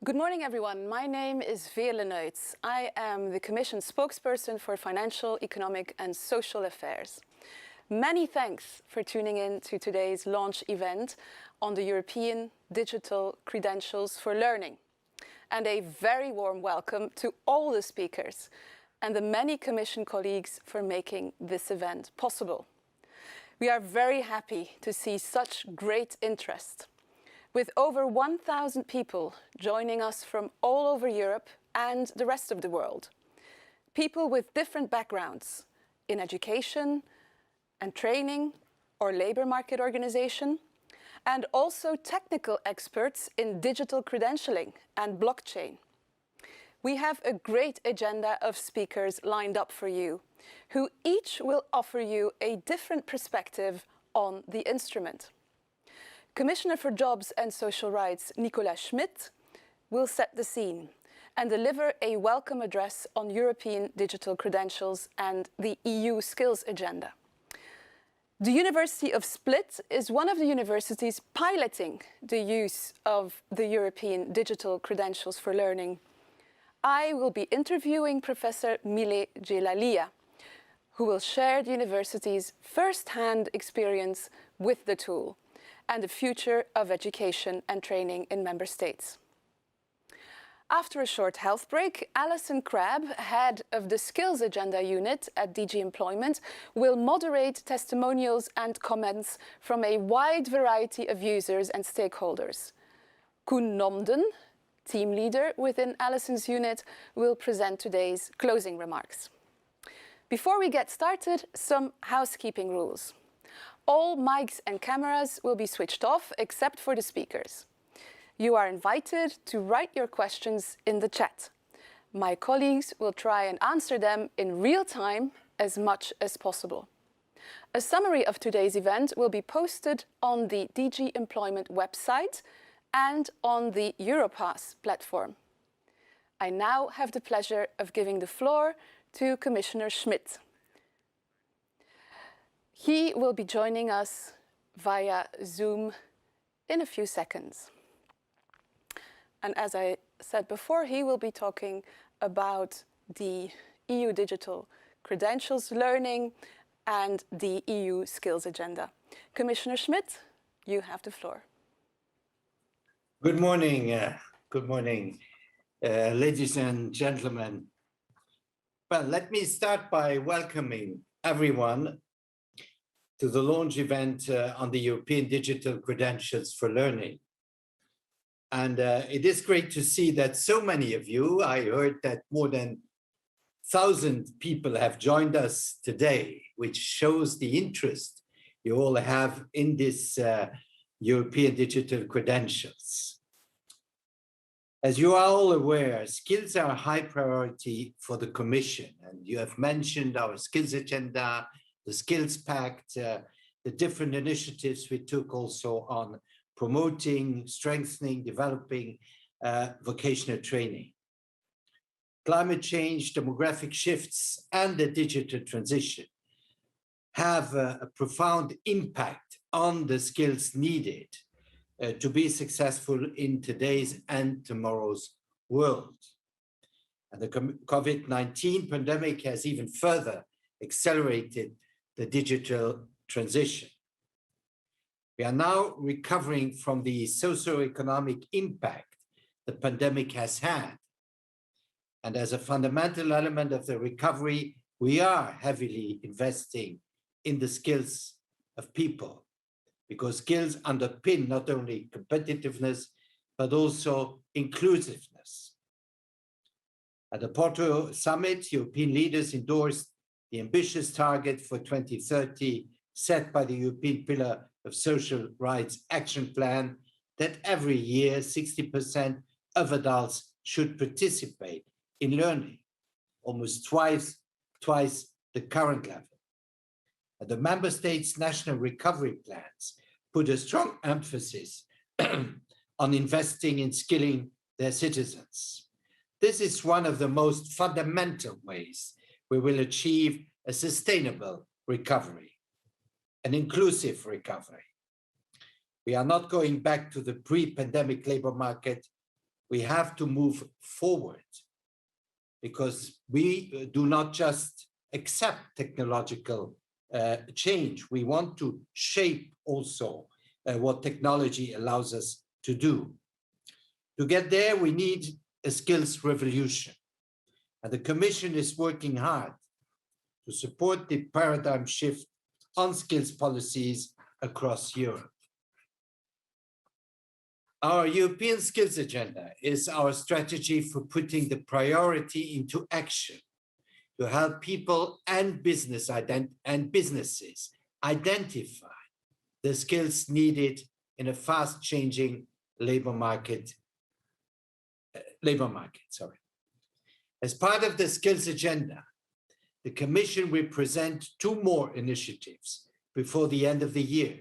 Good morning, everyone. My name is Veerle Neuts. I am the Commission spokesperson for Financial, Economic and Social Affairs. Many thanks for tuning in to today's launch event on the European Digital Credentials for Learning. And a very warm welcome to all the speakers and the many Commission colleagues for making this event possible. We are very happy to see such great interest, with over 1,000 people joining us from all over Europe and the rest of the world. People with different backgrounds in education and training or labor market organization, and also technical experts in digital credentialing and blockchain. We have a great agenda of speakers lined up for you, who each will offer you a different perspective on the instrument. Commissioner for Jobs and Social Rights, Nicolas Schmit, will set the scene and deliver a welcome address on European digital credentials and the EU skills agenda. The University of Split is one of the universities piloting the use of the European digital credentials for learning. I will be interviewing Professor Mile Jelalia, who will share the university's first-hand experience with the tool and the future of education and training in member states. After a short health break, Alison Crabb, head of the Skills Agenda Unit at DG Employment, will moderate testimonials and comments from a wide variety of users and stakeholders. Koen Nomden, team leader within Alison's unit, will present today's closing remarks. Before we get started, some housekeeping rules. All mics and cameras will be switched off except for the speakers. You are invited to write your questions in the chat. My colleagues will try and answer them in real time as much as possible. A summary of today's event will be posted on the DG Employment website and on the Europass platform. I now have the pleasure of giving the floor to Commissioner Schmit. He will be joining us via Zoom in a few seconds. And as I said before, he will be talking about the EU digital credentials learning and the EU skills agenda. Commissioner Schmit, you have the floor. Good morning, ladies and gentlemen. Well, let me start by welcoming everyone to the launch event on the European Digital Credentials for Learning. And it is great to see that so many of you, I heard that more than 1,000 people have joined us today, which shows the interest you all have in this European digital credentials. As you are all aware, skills are a high priority for the Commission, and you have mentioned our skills agenda, the Skills Pact, the different initiatives we took also on promoting, strengthening, developing vocational training. Climate change, demographic shifts, and the digital transition have a profound impact on the skills needed to be successful in today's and tomorrow's world. And the COVID-19 pandemic has even further accelerated the digital transition. We are now recovering from the socio-economic impact the pandemic has had. And as a fundamental element of the recovery, we are heavily investing in the skills of people, because skills underpin not only competitiveness, but also inclusiveness. At the Porto Summit, European leaders endorsed the ambitious target for 2030 set by the European Pillar of Social Rights Action Plan that every year 60% of adults should participate in learning, almost twice the current level. And the member states' national recovery plans put a strong emphasis on investing in skilling their citizens. This is one of the most fundamental ways we will achieve a sustainable recovery, an inclusive recovery. We are not going back to the pre-pandemic labor market, we have to move forward because we do not just accept technological change. We want to shape also what technology allows us to do. To get there, we need a skills revolution. And the Commission is working hard to support the paradigm shift on skills policies across Europe. Our European Skills Agenda is our strategy for putting the priority into action to help people and businesses identify the skills needed in a fast-changing labor market. As part of the Skills Agenda, the Commission will present 2 more initiatives before the end of the year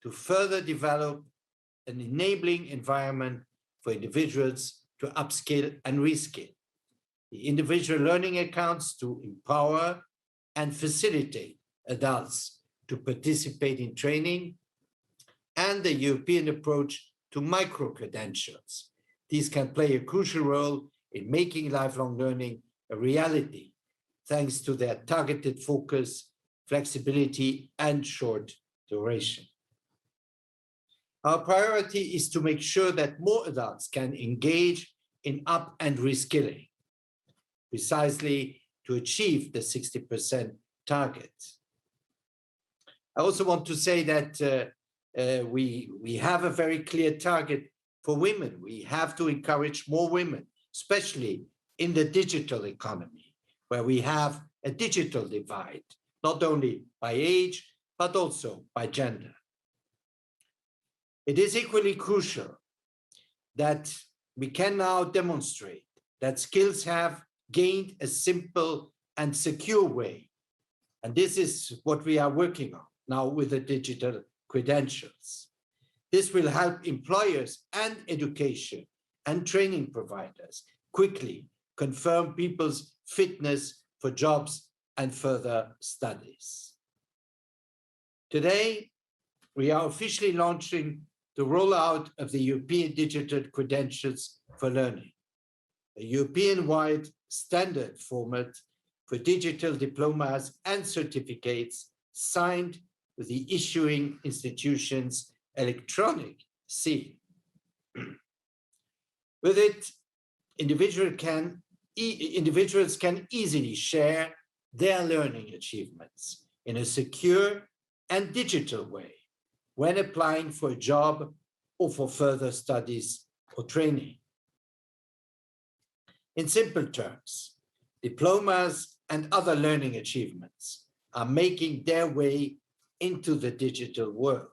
to further develop an enabling environment for individuals to upskill and reskill. The individual learning accounts to empower and facilitate adults to participate in training, and the European approach to micro-credentials. These can play a crucial role in making lifelong learning a reality, thanks to their targeted focus, flexibility, and short duration. Our priority is to make sure that more adults can engage in up and reskilling, precisely to achieve the 60% target. I also want to say that we have a very clear target for women. We have to encourage more women, especially in the digital economy, where we have a digital divide, not only by age, but also by gender. It is equally crucial that we can now demonstrate that skills have gained a simple and secure way. And this is what we are working on now with the digital credentials. This will help employers and education and training providers quickly confirm people's fitness for jobs and further studies. Today, we are officially launching the rollout of the European Digital Credentials for Learning, a European-wide standard format for digital diplomas and certificates signed with the issuing institution's electronic seal. With it, individuals can easily share their learning achievements in a secure and digital way when applying for a job or for further studies or training. In simple terms, diplomas and other learning achievements are making their way into the digital world.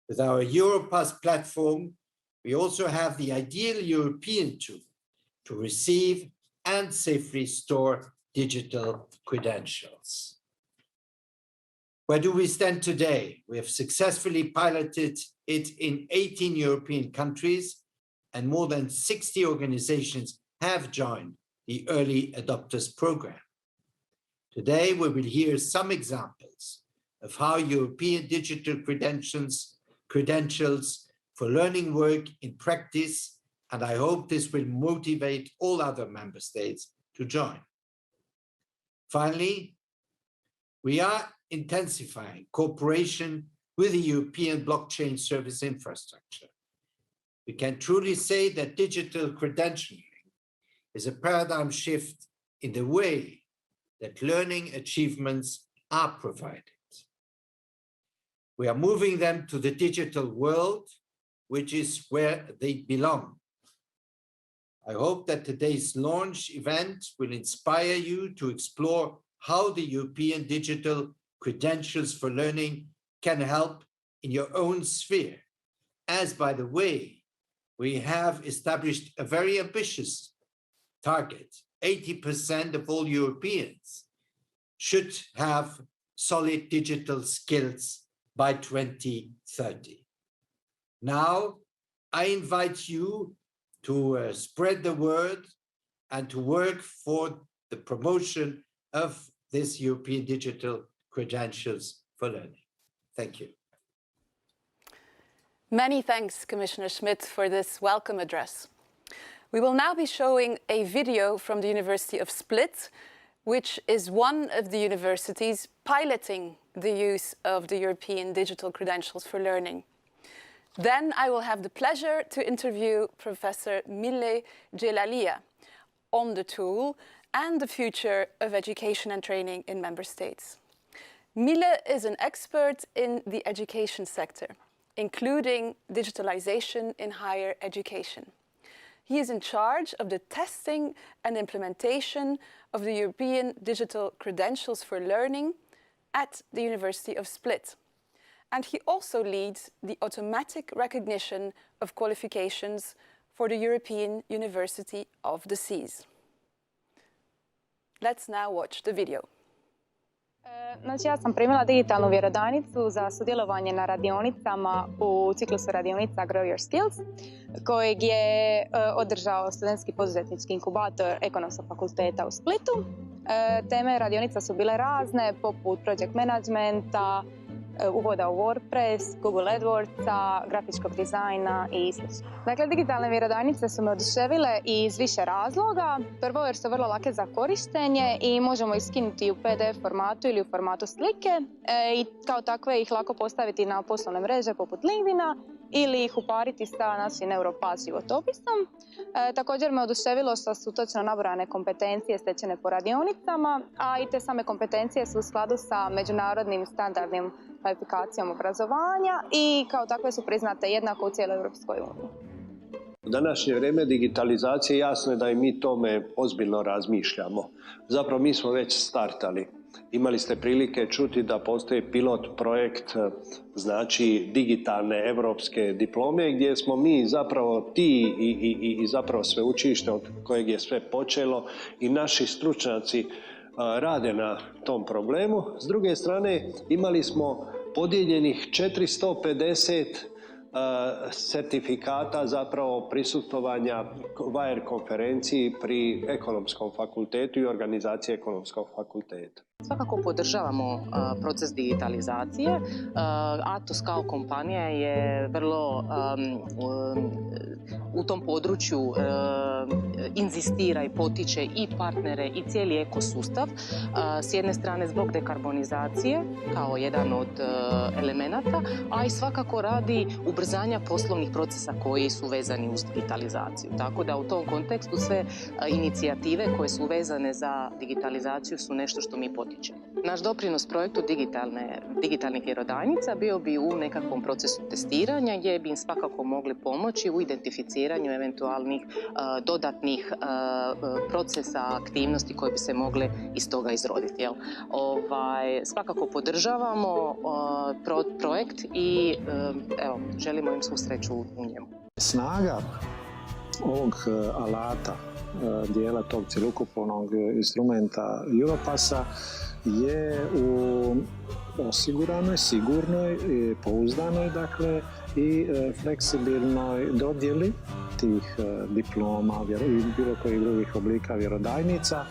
With our Europass platform, we also have the ideal European tool to receive and safely store digital credentials. Where do we stand today? We have successfully piloted it in 18 European countries, and more than 60 organizations have joined the Early Adopters Program. Today, we will hear some examples of how European digital credentials for learning work in practice, and I hope this will motivate all other member states to join. Finally, we are intensifying cooperation with the European blockchain service infrastructure. We can truly say that digital credentialing is a paradigm shift in the way that learning achievements are provided. We are moving them to the digital world, which is where they belong. I hope that today's launch event will inspire you to explore how the European Digital Credentials for Learning can help in your own sphere. As, by the way, we have established a very ambitious target. 80% of all Europeans should have solid digital skills by 2030. Now, I invite you to spread the word and to work for the promotion of this European Digital Credentials for Learning. Thank you. Many thanks, Commissioner Schmidt, for this welcome address. We will now be showing a video from the University of Split, which is one of the universities piloting the use of the European Digital Credentials for Learning. Then I will have the pleasure to interview Professor Mile Jelalia on the tool and the future of education and training in member states. Mile is an expert in the education sector, including digitalization in higher education. He is in charge of the testing and implementation of the European Digital Credentials for Learning at the University of Split. And he also leads the automatic recognition of qualifications for the European University of the Seas. Let's now watch the video. Znači, ja sam primila digitalnu vjerodajnicu za sudjelovanje na radionicama u ciklusu radionica Grow Your Skills, kojeg je održao studentski poduzetnički inkubator Ekonomskog fakulteta u Splitu. Teme radionica su bile razne, poput project managementa, uvoda u WordPress, Google AdWordsa, grafičkog dizajna i sl. Dakle, digitalne vjerodajnice su me oduševile iz više razloga. Prvo, jer su vrlo lake za korištenje i možemo ih skinuti u PDF formatu ili u formatu slike i kao takve ih lako postaviti na poslovne mreže poput LinkedIna ili ih upariti sa našim Europass životopisom. Također me oduševilo što su točno nabrojane kompetencije stečene po radionicama, a i te same kompetencije su u skladu sa međunarodnim standardnim kvalifikacijom obrazovanja i kao takve su priznate jednako u cijeloj Europskoj uniji. U današnje vrijeme digitalizacije jasno je da i mi tome ozbiljno razmišljamo. Zapravo mi smo već startali. Imali ste prilike čuti da postoji pilot projekt, znači digitalne evropske diplome, gdje smo mi zapravo ti i zapravo sveučilište od kojeg je sve počelo i naši stručnjaci rade na tom problemu. S druge strane, imali smo podijeljenih 450 certifikata zapravo prisustvovanja wire konferenciji pri Ekonomskom fakultetu i organizaciji Ekonomskog fakulteta. Svakako podržavamo proces digitalizacije. Atos kao kompanija je vrlo u tom području inzistira i potiče i partnere i cijeli ekosustav. S jedne strane zbog dekarbonizacije kao jedan od elemenata, a i svakako radi ubrzanja poslovnih procesa koji su vezani uz digitalizaciju. Tako da u tom kontekstu sve inicijative koje su vezane za digitalizaciju su nešto što mi potičemo. Naš doprinos projektu digitalnih vjerodajnica bio bi u nekakvom procesu testiranja gdje bi im svakako mogli pomoći u identificiranju eventualnih dodatnih procesa, aktivnosti koje bi se mogle iz toga izroditi. Svakako podržavamo projekt i želimo im svu sreću u njemu. Snaga ovog alata, dijela tog cjelokupnog instrumenta Europassa je u osiguranoj, sigurnoj, pouzdanoj, dakle, i fleksibilnoj dodjeli tih diploma i bilo kojih drugih oblika vjerodajnica,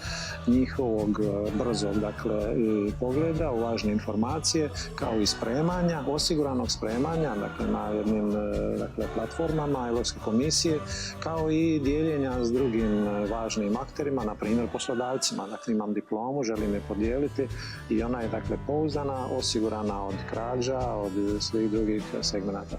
njihovog brzog, dakle, pogleda u važne informacije, kao i spremanja, osiguranog spremanja, dakle, na jednim, dakle, platformama Europske komisije, kao i dijeljenja s drugim važnim akterima, na primjer poslodavcima. Dakle, imam diplomu, želim je podijeliti i ona je, dakle, pouzdana, osigurana od krađa, od svih drugih segmenata.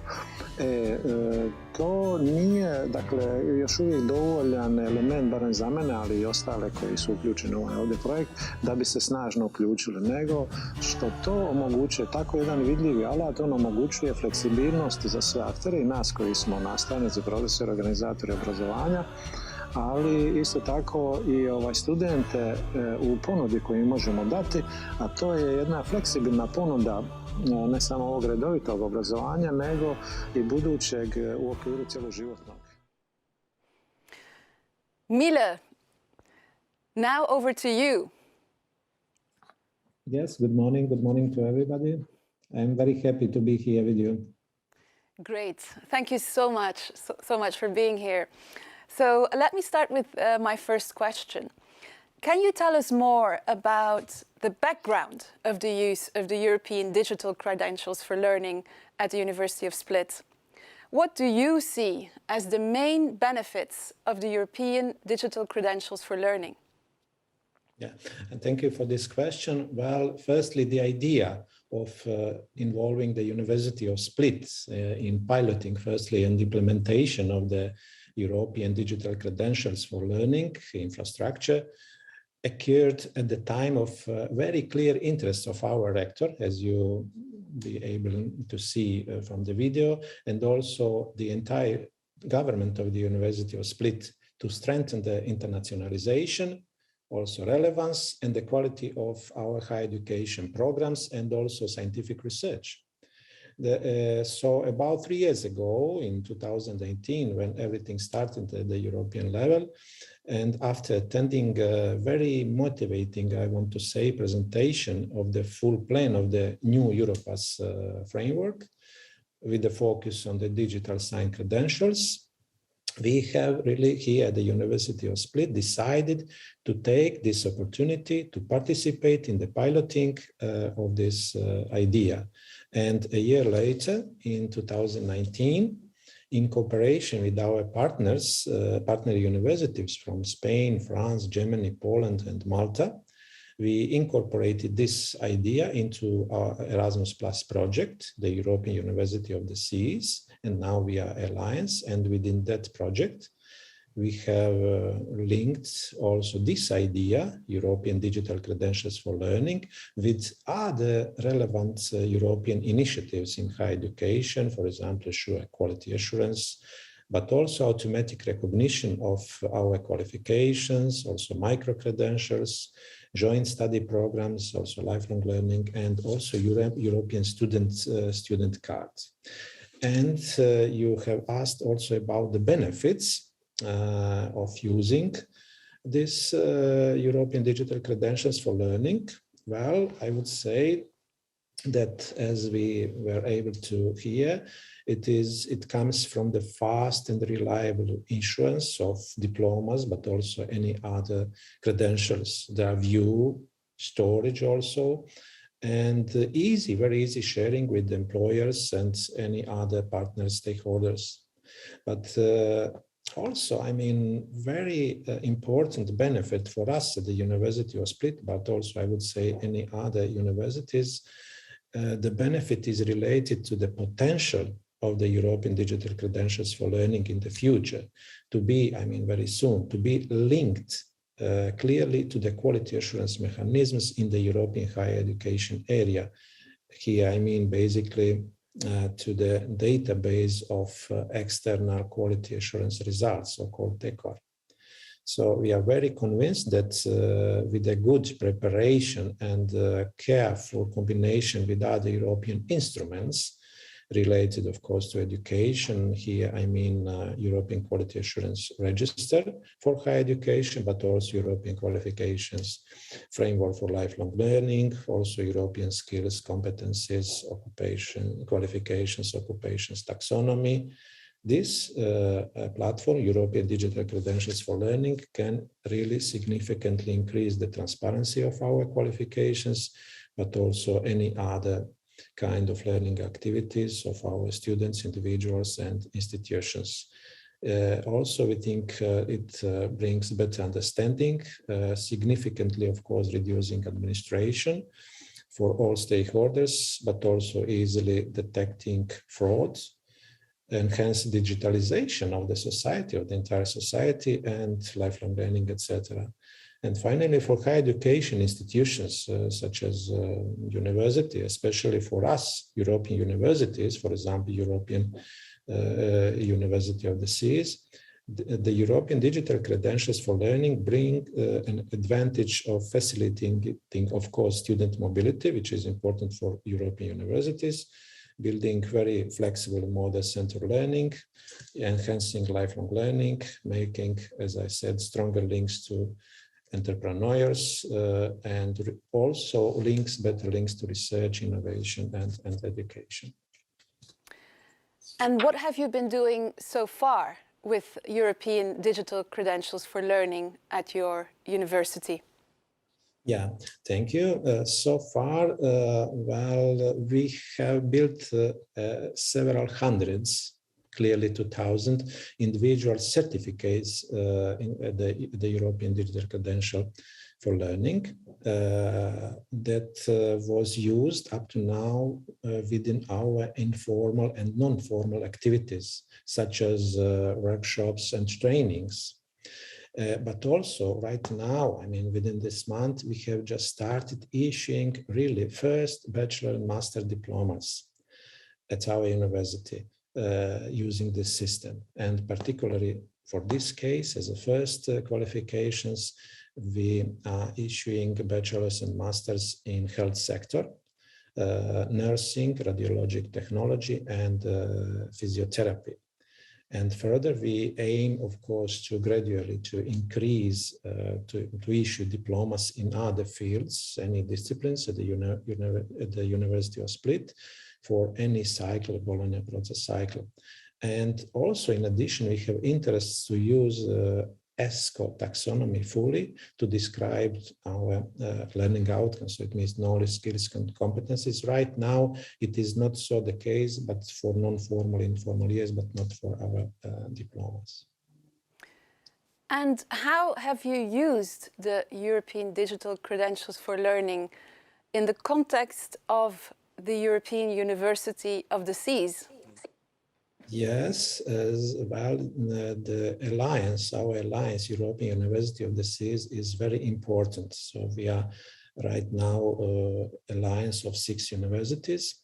To nije, dakle, još uvijek dovoljan element, barem za mene, ali i ostale koji su uključeni u ovaj ovdje projekt, da bi se snažno uključili, nego što to omogućuje, tako jedan vidljivi alat, on omogućuje fleksibilnost za sve aktere i nas koji smo nastavnici, profesori, organizatori obrazovanja, ali isto tako i studente u ponudi koju možemo dati, a to je jedna fleksibilna ponuda ne samo ovog redovitog obrazovanja, nego i budućeg u okviru cjeloživotnog. Mile, now over to you. Yes, good morning to everybody. I'm very happy to be here with you. Great, thank you so much for being here. So let me start with my first question. Can you tell us more about the background of the use of the European Digital Credentials for Learning at the University of Split? What do you see as the main benefits of the European digital credentials for learning? Yeah, and thank you for this question. Well, firstly, the idea of involving the University of Split in piloting, firstly, and implementation of the European digital credentials for learning infrastructure occurred at the time of very clear interest of our rector, as you be able to see from the video, and also the entire government of the University of Split to strengthen the internationalization, also relevance and the quality of our higher education programs and also scientific research. So about 3 years ago, in 2018, when everything started at the European level, and after attending a very motivating, I want to say, presentation of the full plan of the new Europass framework, with the focus on the digital sign credentials, we have really here at the University of Split decided to take this opportunity to participate in the piloting of this idea. And a year later, in 2019, in cooperation with our partners, partner universities from Spain, France, Germany, Poland, and Malta, we incorporated this idea into our Erasmus Plus project, the European University of the Seas, and now we are Alliance. And within that project, we have linked also this idea, European Digital Credentials for Learning, with other relevant European initiatives in higher education, for example, quality assurance, but also automatic recognition of our qualifications, also micro-credentials, joint study programs, also lifelong learning, and also European student cards. And you have asked also about the benefits of using this European digital credentials for learning. Well, I would say that, as we were able to hear, it comes from the fast and reliable issuance of diplomas, but also any other credentials. Their view, storage also, and very easy sharing with employers and any other partner stakeholders. But also, I mean, very important benefit for us at the University of Split, but also I would say any other universities, the benefit is related to the potential of the European digital credentials for learning in the future, to be, I mean, very soon, to be linked clearly to the quality assurance mechanisms in the European higher education area. Here, I mean, basically to the database of external quality assurance results, so-called TECOR. So we are very convinced that with a good preparation and careful combination with other European instruments related, of course, to education, here I mean European Quality Assurance Register for higher education, but also European Qualifications Framework for Lifelong Learning, also European Skills, Competencies, Occupation, Qualifications, Occupations, Taxonomy. This platform, European Digital Credentials for Learning, can really significantly increase the transparency of our qualifications, but also any other kind of learning activities of our students, individuals, and institutions. Also, we think it brings better understanding, significantly, of course, reducing administration for all stakeholders, but also easily detecting fraud, enhance digitalization of the society, of the entire society, and lifelong learning, etc. And finally, for higher education institutions such as university, especially for us, European universities, for example, European University of the Seas, the European digital credentials for learning bring an advantage of facilitating, of course, student mobility, which is important for European universities, building very flexible model-centered learning, enhancing lifelong learning, making, as I said, stronger links to entrepreneurs, and also better links to research, innovation, and education. And what have you been doing so far with European digital credentials for learning at your university? Yeah, thank you. So far, well, we have built several hundreds clearly 2,000 individual certificates in the European Digital Credential for Learning that was used up to now within our informal and non-formal activities, such as workshops and trainings. But also right now, I mean, within this month, we have just started issuing really first bachelor and master diplomas at our university using this system. And particularly for this case, as a first qualifications, we are issuing bachelor's and master's in health sector, nursing, radiologic technology, and physiotherapy. And further, we aim, of course, to gradually to increase, to issue diplomas in other fields, any disciplines at the University of Split for any cycle, Bologna process cycle. And also, in addition, we have interests to use ESCO taxonomy fully to describe our learning outcomes. So it means knowledge, skills, and competencies. Right now, it is not so the case, but for non-formal, informal years, but not for our diplomas. And how have you used the European Digital Credentials for Learning in the context of the European University of the Seas? Yes, as well, the alliance, our alliance, European University of the Seas, is very important. So we are right now alliance of 6 universities,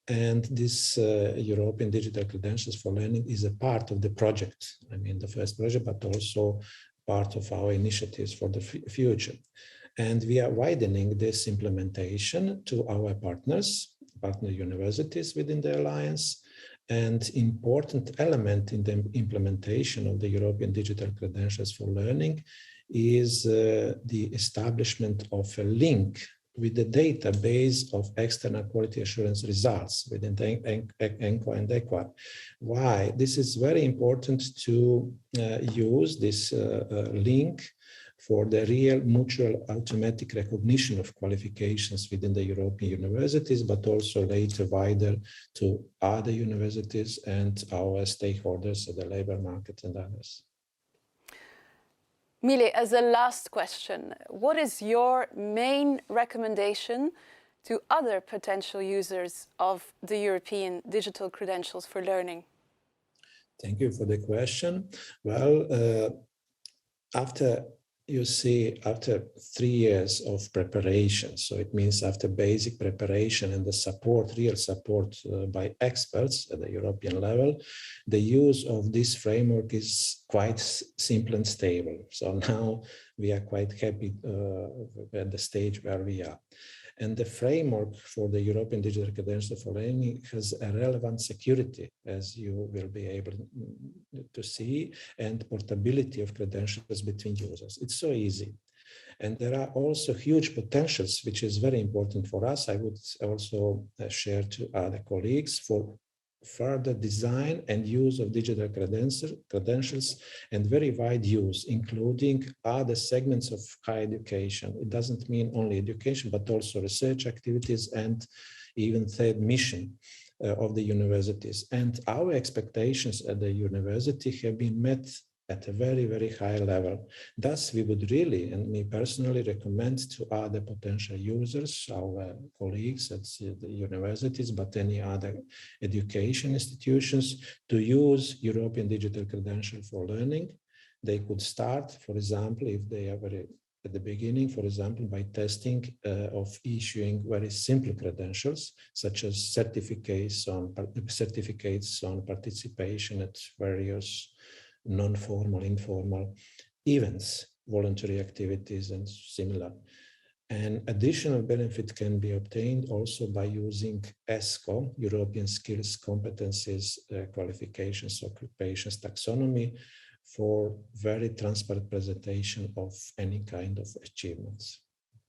and this European Digital Credentials for Learning is a part of the project. I mean, the first project, but also part of our initiatives for the future. And we are widening this implementation to our partner universities within the alliance. And important element in the implementation of the European Digital Credentials for Learning is the establishment of a link with the database of external quality assurance results within the ENQA and EQUA. Why? This is very important to use this link for the real mutual automatic recognition of qualifications within the European universities, but also later wider to other universities and our stakeholders at the labor market and others. Mile, as a last question, what is your main recommendation to other potential users of the European Digital Credentials for Learning? Thank you for the question. Well, after 3 years of preparation, so it means after basic preparation and the support, real support by experts at the European level, the use of this framework is quite simple and stable. So now we are quite happy at the stage where we are. And the framework for the European Digital Credential for Learning has a relevant security, as you will be able to see, and portability of credentials between users. It's so easy. And there are also huge potentials, which is very important for us. I would also share to other colleagues for further design and use of digital credentials and very wide use, including other segments of higher education. It doesn't mean only education, but also research activities and even third mission of the universities. And our expectations at the university have been met at a very, very high level. Thus, we would really, and me personally, recommend to other potential users, our colleagues at the universities, but any other education institutions, to use European Digital Credential for Learning. They could start, for example, if they are very at the beginning, for example, by testing of issuing very simple credentials, such as certificates on participation at various non-formal, informal events, voluntary activities, and similar. An additional benefit can be obtained also by using ESCO, European Skills, Competencies, Qualifications, Occupations Taxonomy, for very transparent presentation of any kind of achievements.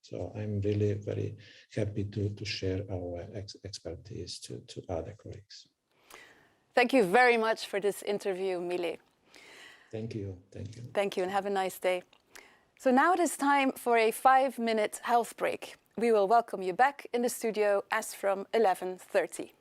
So I'm really very happy to share our expertise to other colleagues. Thank you very much for this interview, Mile. Thank you. Thank you. Thank you, and have a nice day. So now it is time for a 5-minute health break. We will welcome you back in the studio as from 11:30.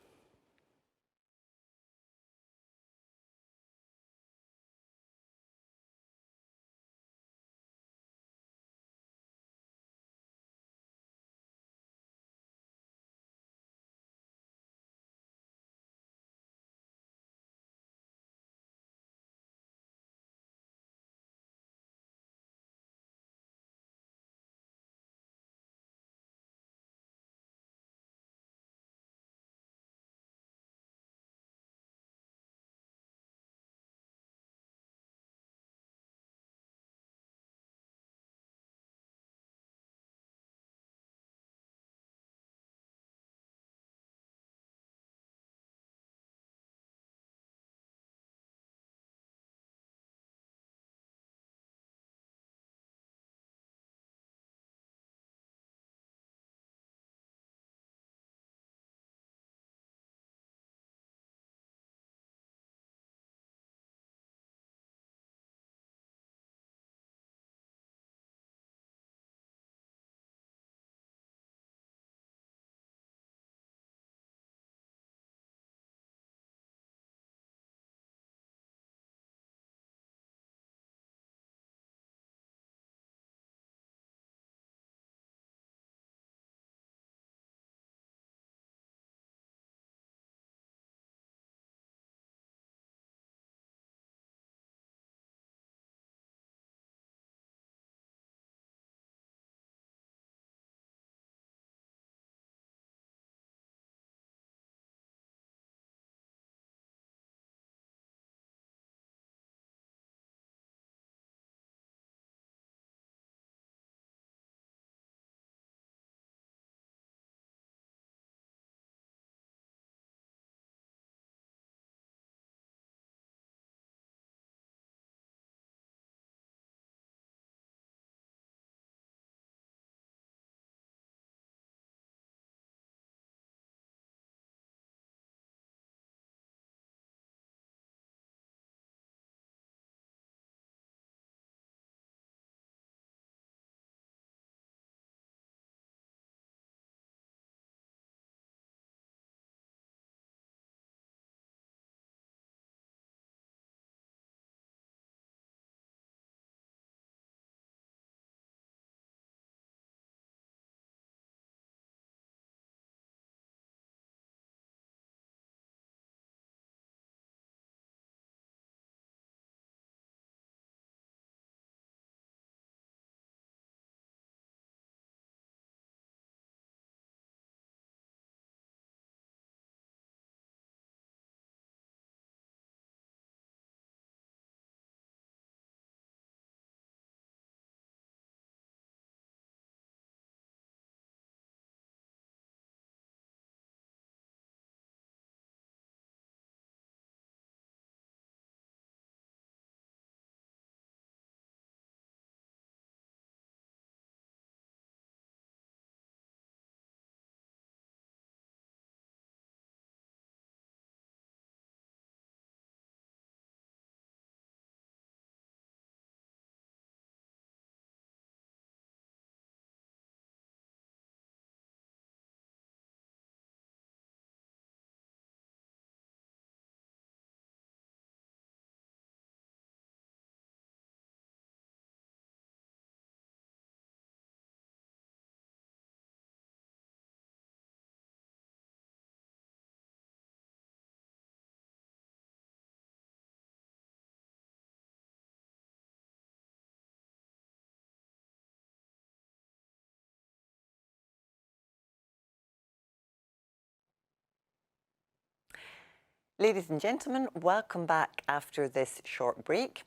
Ladies and gentlemen, welcome back after this short break.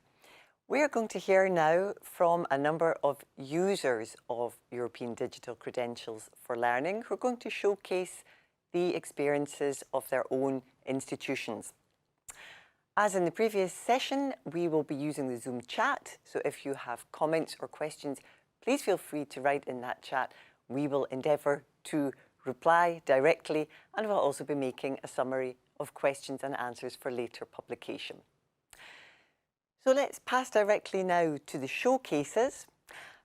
We are going to hear now from a number of users of European Digital Credentials for Learning who are going to showcase the experiences of their own institutions. As in the previous session, we will be using the Zoom chat, so if you have comments or questions, please feel free to write in that chat. We will endeavour to reply directly, and we'll also be making a summary of questions and answers for later publication. So let's pass directly now to the showcases.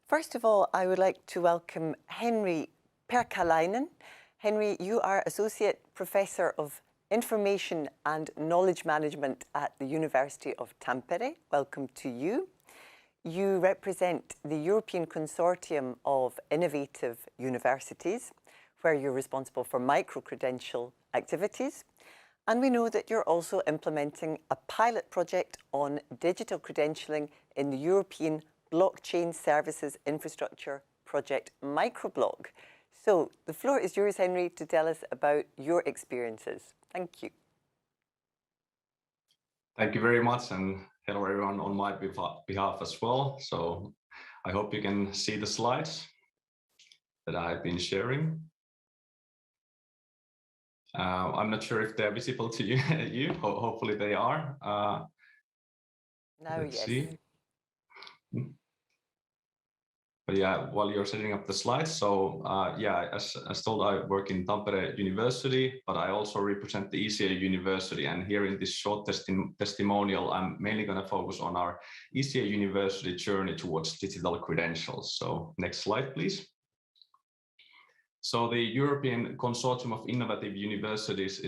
First of all, I would like to welcome Henry Perkalainen. Henry, you are Associate Professor of Information and Knowledge Management at the University of Tampere. Welcome to you. You represent the European Consortium of Innovative Universities, where you're responsible for micro-credential activities. And we know that you're also implementing a pilot project on digital credentialing in the European Blockchain Services Infrastructure Project Microblog. So the floor is yours, Henry, to tell us about your experiences. Thank you. Thank you very much, and hello everyone on my behalf as well. So I hope you can see the slides that I've been sharing. I'm not sure if they're visible to you. Hopefully they are. Now, let's yes. See. But yeah, while you're setting up the slides, so yeah, as told, I work in Tampere University, but I also represent the ECA University. And here in this short testimonial, I'm mainly going to focus on our ECA University journey towards digital credentials. So next slide, please. So the European Consortium of Innovative Universities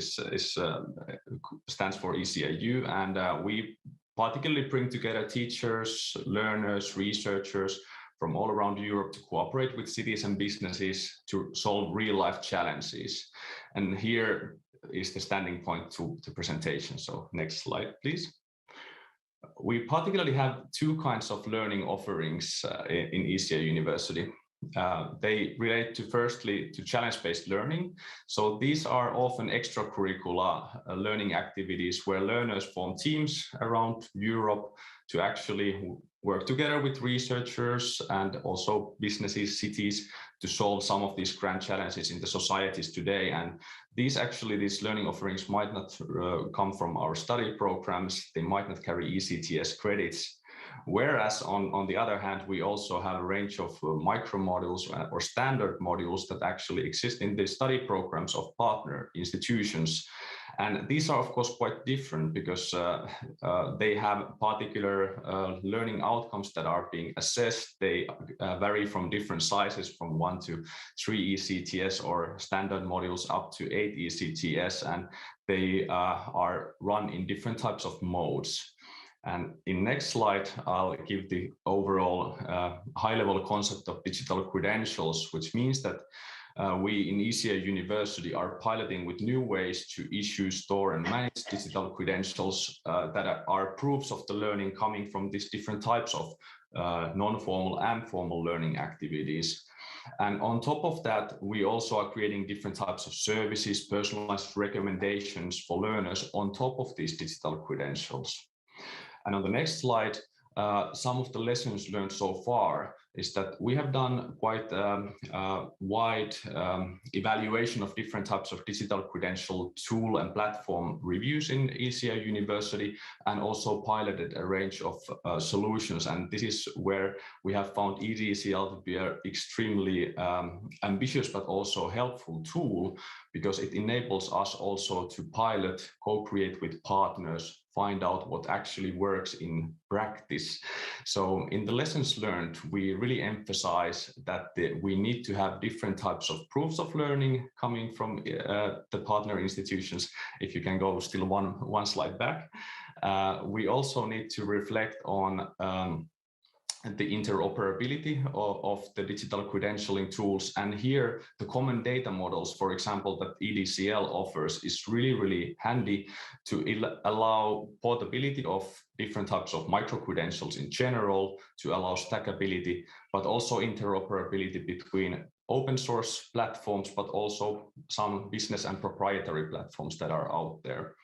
stands for ECIU, and we particularly bring together teachers, learners, researchers from all around Europe to cooperate with cities and businesses to solve real-life challenges. And here is the standing point to the presentation. So next slide, please. We particularly have two kinds of learning offerings in ECA University. They relate to firstly to challenge-based learning. So these are often extracurricular learning activities where learners form teams around Europe to actually work together with researchers and also businesses, cities to solve some of these grand challenges in the societies today. And these learning offerings might not come from our study programs. They might not carry ECTS credits. Whereas on the other hand, we also have a range of micro modules or standard modules that actually exist in the study programs of partner institutions. And these are, of course, quite different because they have particular learning outcomes that are being assessed. They vary from different sizes, from 1 to 3 ECTS or standard modules up to 8 ECTS, and they are run in different types of modes. And in next slide, I'll give the overall high-level concept of digital credentials, which means that we in ECA University are piloting with new ways to issue, store, and manage digital credentials that are proofs of the learning coming from these different types of non-formal and formal learning activities. And on top of that, we also are creating different types of services, personalized recommendations for learners on top of these digital credentials. And on the next slide, some of the lessons learned so far is that we have done quite wide evaluation of different types of digital credential tool and platform reviews in ECA University, and also piloted a range of solutions. And this is where we have found EDCL to be an extremely ambitious but also helpful tool, because it enables us also to pilot, co-create with partners, find out what actually works in practice. So in the lessons learned, we really emphasize that we need to have different types of proofs of learning coming from the partner institutions. If you can go still one slide back. We also need to reflect on the interoperability of the digital credentialing tools. And here, the common data models, for example, that EDCL offers is really, really handy to allow portability of different types of micro-credentials in general, to allow stackability, but also interoperability between open source platforms, but also some business and proprietary platforms that are out there.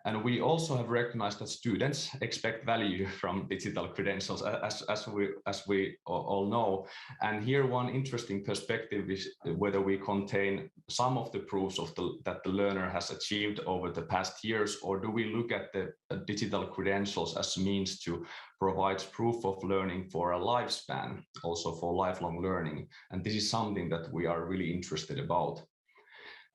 And we also have recognized that students expect value from digital credentials, as we all know. And here one interesting perspective is whether we contain some of the proofs of that the learner has achieved over the past years, or do we look at the digital credentials as a means to provide proof of learning for a lifespan, also for lifelong learning. And this is something that we are really interested about.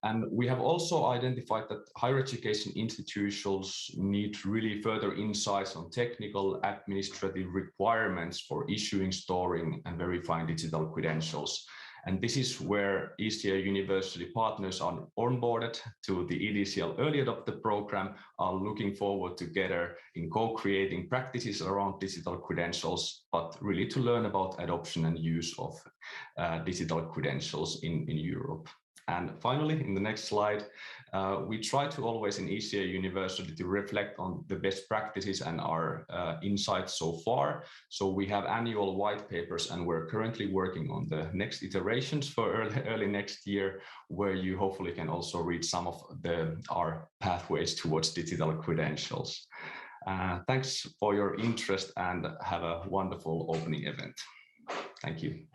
And we have also identified that higher education institutions need really further insights on technical administrative requirements for issuing, storing, and verifying digital credentials. And this is where ECA University partners are onboarded to the EDCL Early Adopter program, are looking forward together in co-creating practices around digital credentials, but really to learn about adoption and use of digital credentials in Europe. And finally, in the next slide, we try to always in ECA University to reflect on the best practices and our insights so far. So we have annual white papers, and we're currently working on the next iterations for early next year, where you hopefully can also read some of our pathways towards digital credentials. Thanks for your interest, and have a wonderful opening event. Thank you.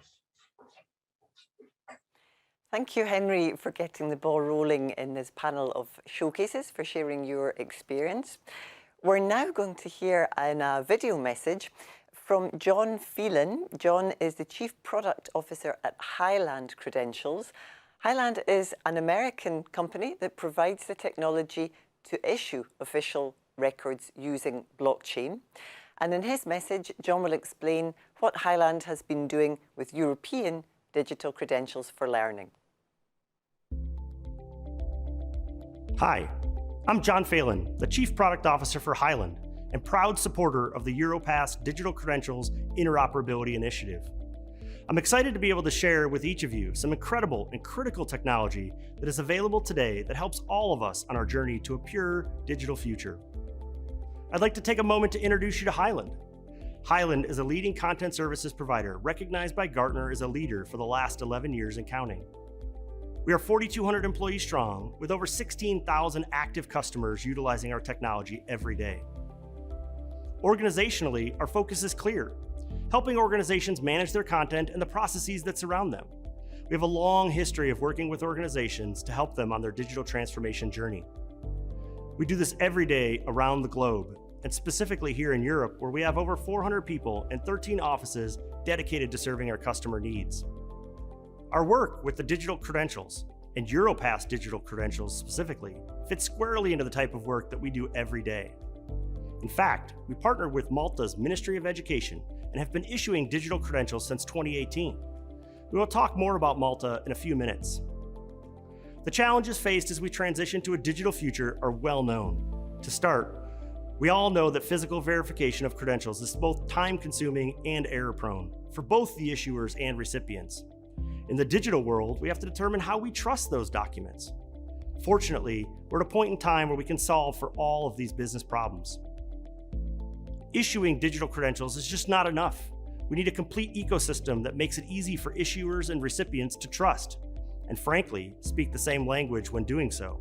Thank you, Henry, for getting the ball rolling in this panel of showcases, for sharing your experience. We're now going to hear a video message from John Phelan. John is the Chief Product Officer at Highland Credentials. Highland is an American company that provides the technology to issue official records using blockchain. And in his message, John will explain what Highland has been doing with European digital credentials for learning. Hi, I'm John Phelan, the Chief Product Officer for Highland and proud supporter of the Europass Digital Credentials Interoperability Initiative. I'm excited to be able to share with each of you some incredible and critical technology that is available today that helps all of us on our journey to a pure digital future. I'd like to take a moment to introduce you to Highland. Highland is a leading content services provider recognized by Gartner as a leader for the last 11 years and counting. We are 4,200 employees strong with over 16,000 active customers utilizing our technology every day. Organizationally, our focus is clear, helping organizations manage their content and the processes that surround them. We have a long history of working with organizations to help them on their digital transformation journey. We do this every day around the globe, and specifically here in Europe, where we have over 400 people and 13 offices dedicated to serving our customer needs. Our work with the digital credentials, and Europass digital credentials specifically, fits squarely into the type of work that we do every day. In fact, we partner with Malta's Ministry of Education and have been issuing digital credentials since 2018. We will talk more about Malta in a few minutes. The challenges faced as we transition to a digital future are well known. To start, we all know that physical verification of credentials is both time-consuming and error-prone for both the issuers and recipients. In the digital world, we have to determine how we trust those documents. Fortunately, we're at a point in time where we can solve for all of these business problems. Issuing digital credentials is just not enough. We need a complete ecosystem that makes it easy for issuers and recipients to trust, and frankly, speak the same language when doing so.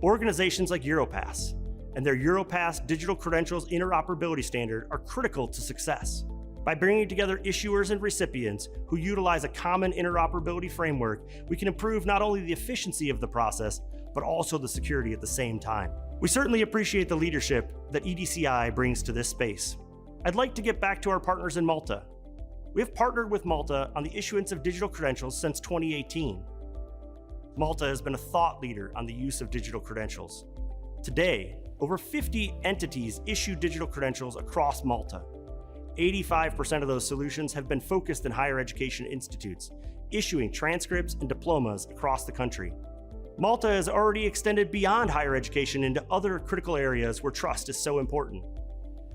Organizations like Europass and their Europass Digital Credentials Interoperability Standard are critical to success. By bringing together issuers and recipients who utilize a common interoperability framework, we can improve not only the efficiency of the process, but also the security at the same time. We certainly appreciate the leadership that EDCI brings to this space. I'd like to get back to our partners in Malta. We have partnered with Malta on the issuance of digital credentials since 2018. Malta has been a thought leader on the use of digital credentials. Today, over 50 entities issue digital credentials across Malta. 85% of those solutions have been focused in higher education institutes, issuing transcripts and diplomas across the country. Malta has already extended beyond higher education into other critical areas where trust is so important.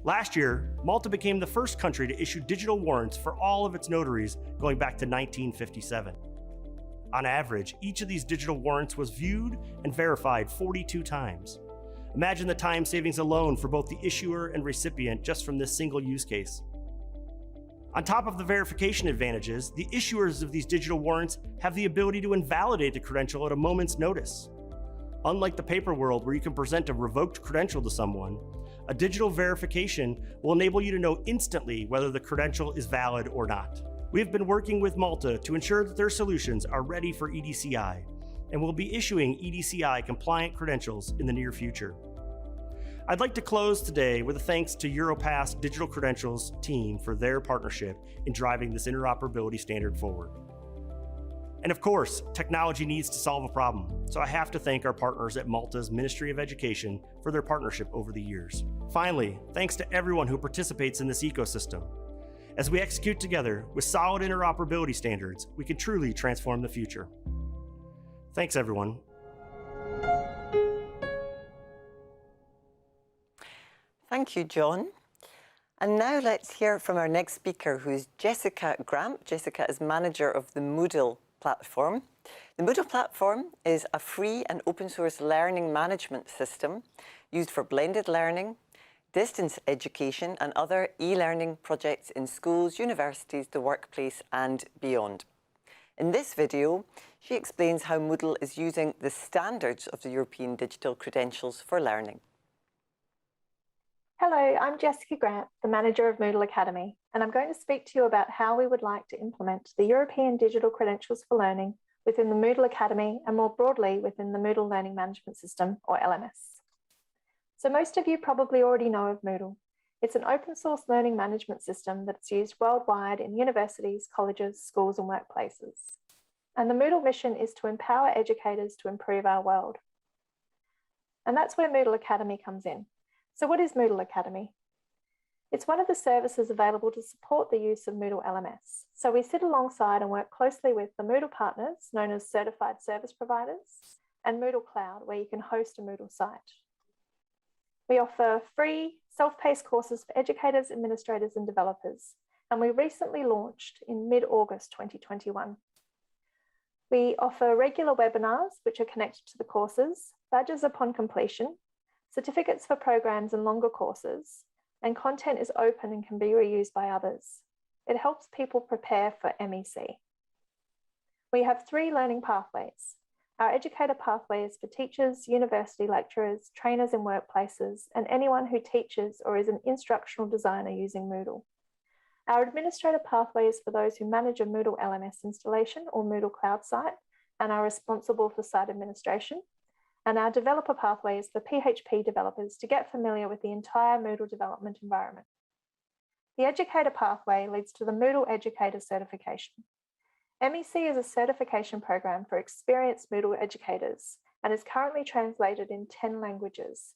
Last year, Malta became the first country to issue digital warrants for all of its notaries going back to 1957. On average, each of these digital warrants was viewed and verified 42 times. Imagine the time savings alone for both the issuer and recipient just from this single use case. On top of the verification advantages, the issuers of these digital warrants have the ability to invalidate the credential at a moment's notice. Unlike the paper world where you can present a revoked credential to someone, a digital verification will enable you to know instantly whether the credential is valid or not. We have been working with Malta to ensure that their solutions are ready for EDCI, and will be issuing EDCI compliant credentials in the near future. I'd like to close today with a thanks to Europass Digital Credentials team for their partnership in driving this interoperability standard forward. And of course, technology needs to solve a problem, so I have to thank our partners at Malta's Ministry of Education for their partnership over the years. Finally, thanks to everyone who participates in this ecosystem. As we execute together with solid interoperability standards, we can truly transform the future. Thanks, everyone. Thank you, John. And now let's hear from our next speaker, who is Jessica Gramp. Jessica is manager of the Moodle platform. The Moodle platform is a free and open source learning management system used for blended learning, distance education and other e-learning projects in schools, universities, the workplace and beyond. In this video, she explains how Moodle is using the standards of the European Digital Credentials for Learning. Hello, I'm Jessica Grant, the manager of Moodle Academy, and I'm going to speak to you about how we would like to implement the European Digital Credentials for Learning within the Moodle Academy and more broadly within the Moodle Learning Management System, or LMS. So most of you probably already know of Moodle. It's an open source learning management system that's used worldwide in universities, colleges, schools and workplaces. And the Moodle mission is to empower educators to improve our world. And that's where Moodle Academy comes in. So what is Moodle Academy? It's one of the services available to support the use of Moodle LMS. So we sit alongside and work closely with the Moodle partners, known as certified service providers, and Moodle Cloud, where you can host a Moodle site. We offer free self-paced courses for educators, administrators, and developers. And we recently launched in mid-August 2021. We offer regular webinars, which are connected to the courses, badges upon completion, certificates for programs and longer courses, and content is open and can be reused by others. It helps people prepare for MEC. We have 3 learning pathways. Our educator pathway is for teachers, university lecturers, trainers in workplaces, and anyone who teaches or is an instructional designer using Moodle. Our administrator pathway is for those who manage a Moodle LMS installation or Moodle Cloud site and are responsible for site administration. And our developer pathway is for PHP developers to get familiar with the entire Moodle development environment. The educator pathway leads to the Moodle Educator certification. MEC is a certification program for experienced Moodle educators and is currently translated in 10 languages.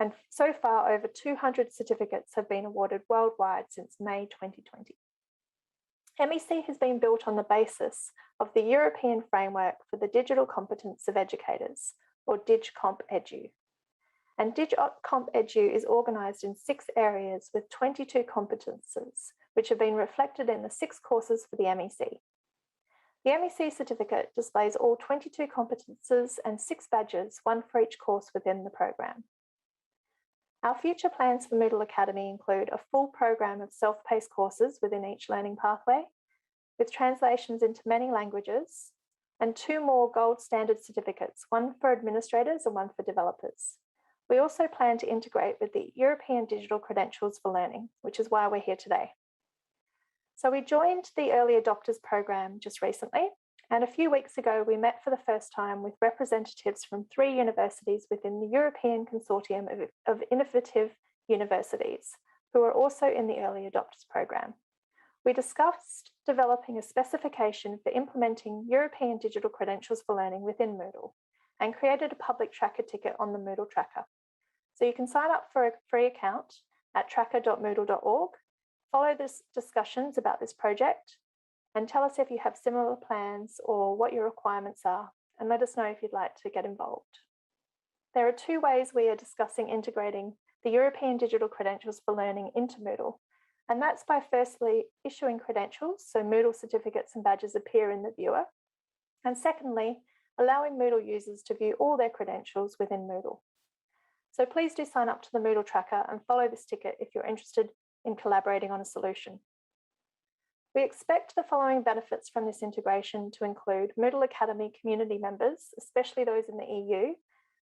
And so far, over 200 certificates have been awarded worldwide since May 2020. MEC has been built on the basis of the European Framework for the Digital Competence of Educators, or DigCompEdu. And DigCompEdu is organised in 6 areas with 22 competences, which have been reflected in the 6 courses for the MEC. The MEC certificate displays all 22 competences and 6 badges, 1 for each course within the program. Our future plans for Moodle Academy include a full program of self-paced courses within each learning pathway, with translations into many languages, and 2 more gold standard certificates, 1 for administrators and 1 for developers. We also plan to integrate with the European Digital Credentials for Learning, which is why we're here today. So we joined the Early Adopters program just recently, and a few weeks ago we met for the first time with representatives from 3 universities within the European Consortium of Innovative Universities, who are also in the Early Adopters program. We discussed developing a specification for implementing European Digital Credentials for Learning within Moodle and created a public tracker ticket on the Moodle tracker. So you can sign up for a free account at tracker.moodle.org, follow the discussions about this project, and tell us if you have similar plans or what your requirements are, and let us know if you'd like to get involved. There are 2 ways we are discussing integrating the European Digital Credentials for Learning into Moodle, and that's by firstly issuing credentials, so Moodle certificates and badges appear in the viewer, and secondly, allowing Moodle users to view all their credentials within Moodle. So please do sign up to the Moodle tracker and follow this ticket if you're interested in collaborating on a solution. We expect the following benefits from this integration to include Moodle Academy community members, especially those in the EU,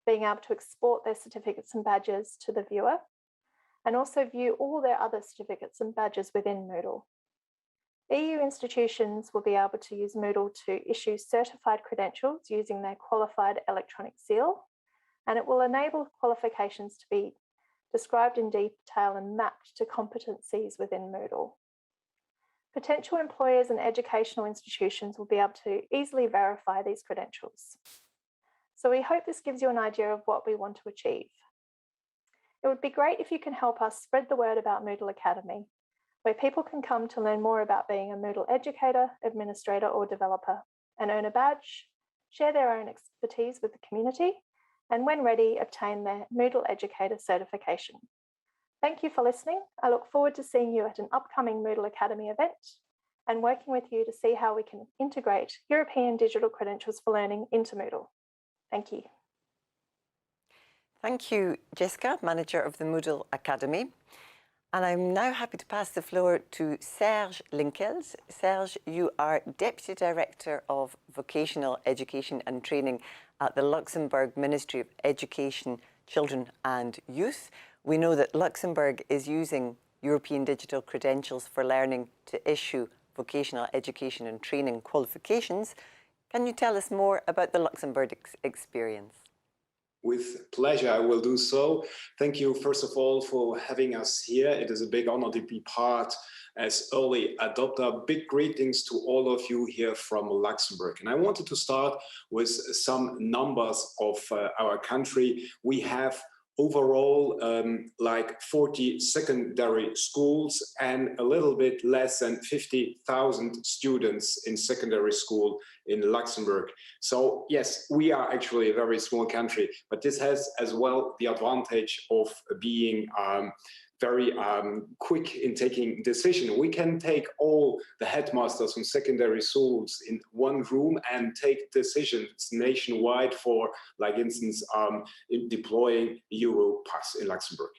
being able to export their certificates and badges to the viewer, and also view all their other certificates and badges within Moodle. EU institutions will be able to use Moodle to issue certified credentials using their qualified electronic seal, and it will enable qualifications to be described in detail and mapped to competencies within Moodle. Potential employers and educational institutions will be able to easily verify these credentials. So we hope this gives you an idea of what we want to achieve. It would be great if you can help us spread the word about Moodle Academy, where people can come to learn more about being a Moodle educator, administrator, or developer, and earn a badge, share their own expertise with the community, and when ready, obtain their Moodle educator certification. Thank you for listening. I look forward to seeing you at an upcoming Moodle Academy event and working with you to see how we can integrate European digital credentials for learning into Moodle. Thank you. Thank you, Jessica, Manager of the Moodle Academy. And I'm now happy to pass the floor to Serge Linkels. Serge, you are Deputy Director of Vocational Education and Training at the Luxembourg Ministry of Education, Children and Youth. We know that Luxembourg is using European digital credentials for learning to issue vocational education and training qualifications. Can you tell us more about the Luxembourg experience? With pleasure, I will do so. Thank you, first of all, for having us here. It is a big honor to be part as early adopter. Big greetings to all of you here from Luxembourg. And I wanted to start with some numbers of our country. We have overall like 40 secondary schools and a little bit less than 50,000 students in secondary school in Luxembourg. So yes, we are actually a very small country, but this has as well the advantage of being very quick in taking decision. We can take all the headmasters from secondary schools in one room and take decisions nationwide for, like instance, in deploying Europass in Luxembourg.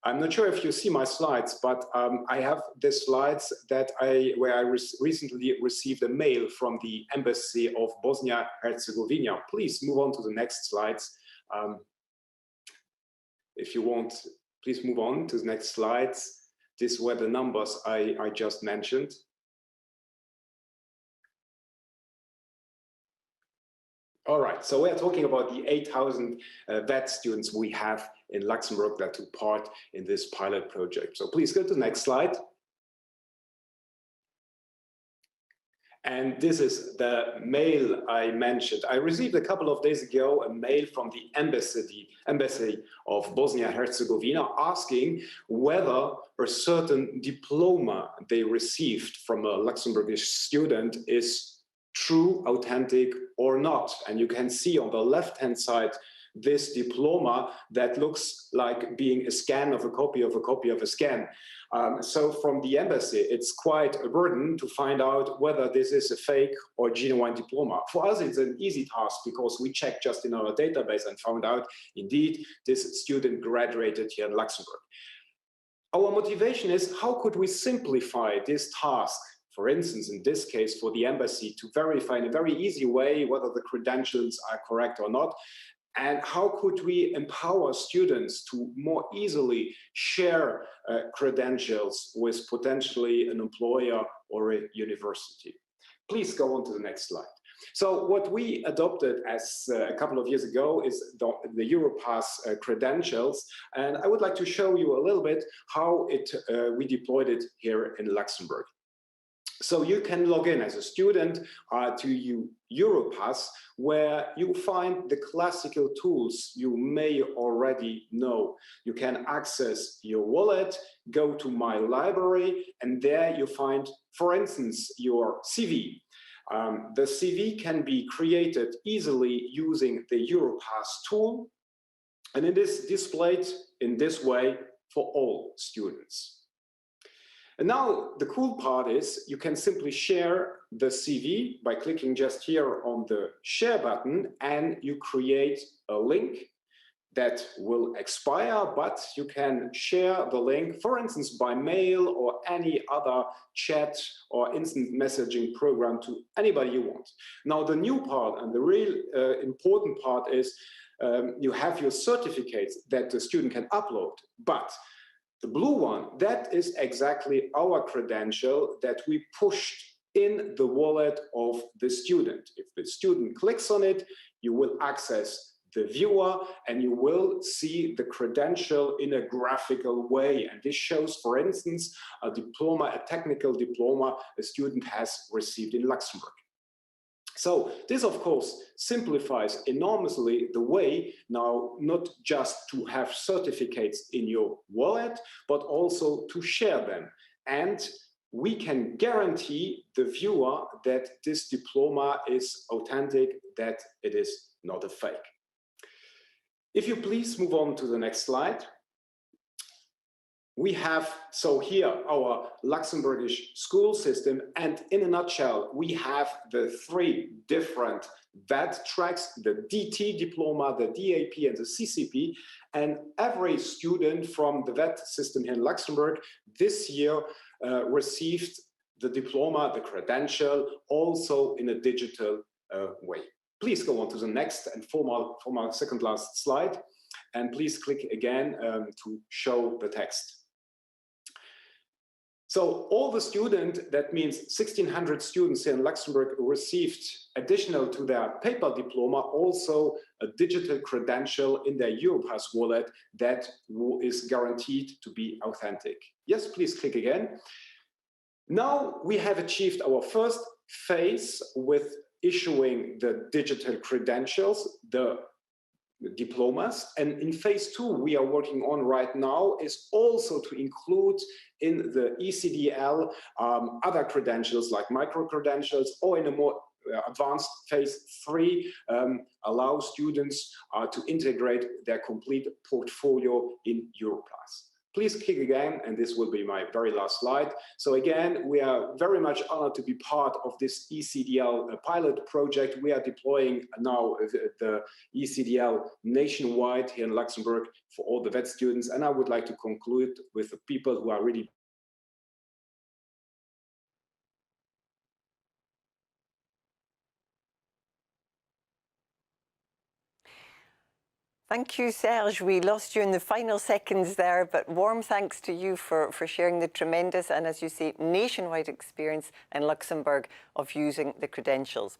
I'm not sure if you see my slides, but I have the slides that where I recently received a mail from the Embassy of Bosnia-Herzegovina. Please move on to the next slides. If you want, please move on to the next slides. These were the numbers I just mentioned. All right, so we're talking about the 8,000 VET students we have in Luxembourg that took part in this pilot project. So please go to the next slide. And this is the mail I mentioned. I received a couple of days ago a mail from the Embassy of Bosnia-Herzegovina asking whether a certain diploma they received from a Luxembourgish student is true, authentic, or not. And you can see on the left-hand side this diploma that looks like being a scan of a copy of a copy of a scan. So from the embassy, it's quite a burden to find out whether this is a fake or genuine diploma. For us, it's an easy task because we checked just in our database and found out, indeed, this student graduated here in Luxembourg. Our motivation is, how could we simplify this task? For instance, in this case, for the embassy to verify in a very easy way whether the credentials are correct or not. And how could we empower students to more easily share credentials with potentially an employer or a university? Please go on to the next slide. So what we adopted as a couple of years ago is the Europass credentials. And I would like to show you a little bit how we deployed it here in Luxembourg. So you can log in as a student to Europass, where you find the classical tools you may already know. You can access your wallet, go to My Library, and there you find, for instance, your CV. The CV can be created easily using the Europass tool, and it is displayed in this way for all students. And now the cool part is you can simply share the CV by clicking just here on the share button, and you create a link that will expire, but you can share the link, for instance, by mail or any other chat or instant messaging program to anybody you want. Now, the new part and the real important part is you have your certificates that the student can upload, but the blue one, that is exactly our credential that we pushed in the wallet of the student. If the student clicks on it, you will access the viewer and you will see the credential in a graphical way. And this shows, for instance, a diploma, a technical diploma a student has received in Luxembourg. So this, of course, simplifies enormously the way now not just to have certificates in your wallet, but also to share them. And we can guarantee the viewer that this diploma is authentic, that it is not a fake. If you please move on to the next slide. We have, so here, our Luxembourgish school system, and in a nutshell, we have the three different VET tracks, the DT diploma, the DAP, and the CCP, and every student from the VET system here in Luxembourg this year received the diploma, the credential, also in a digital way. Please go on to the next and formal second last slide, and please click again to show the text. So all the students, that means 1,600 students here in Luxembourg, received additional to their paper diploma also a digital credential in their Europass wallet that is guaranteed to be authentic. Yes, please click again. Now we have achieved our first phase with issuing the digital credentials, the diplomas, and in phase 2 we are working on right now is also to include in the ECDL other credentials like micro credentials, or in a more advanced phase 3 allow students to integrate their complete portfolio in Europass. Please click again, and this will be my very last slide. So again, we are very much honored to be part of this ECDL pilot project. We are deploying now the ECDL nationwide here in Luxembourg for all the VET students. And I would like to conclude with the people who are really Thank you, Serge. We lost you in the final seconds there, but warm thanks to you for sharing the tremendous and, as you say, nationwide experience in Luxembourg of using the credentials.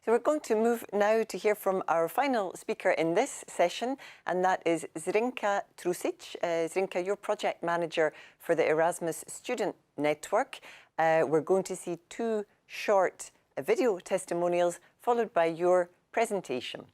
So we're going to move now to hear from our final speaker in this session, and that is Zrinka Trusic. Zrinka, you're project manager for the Erasmus Student Network. We're going to see 2 short video testimonials followed by your presentation.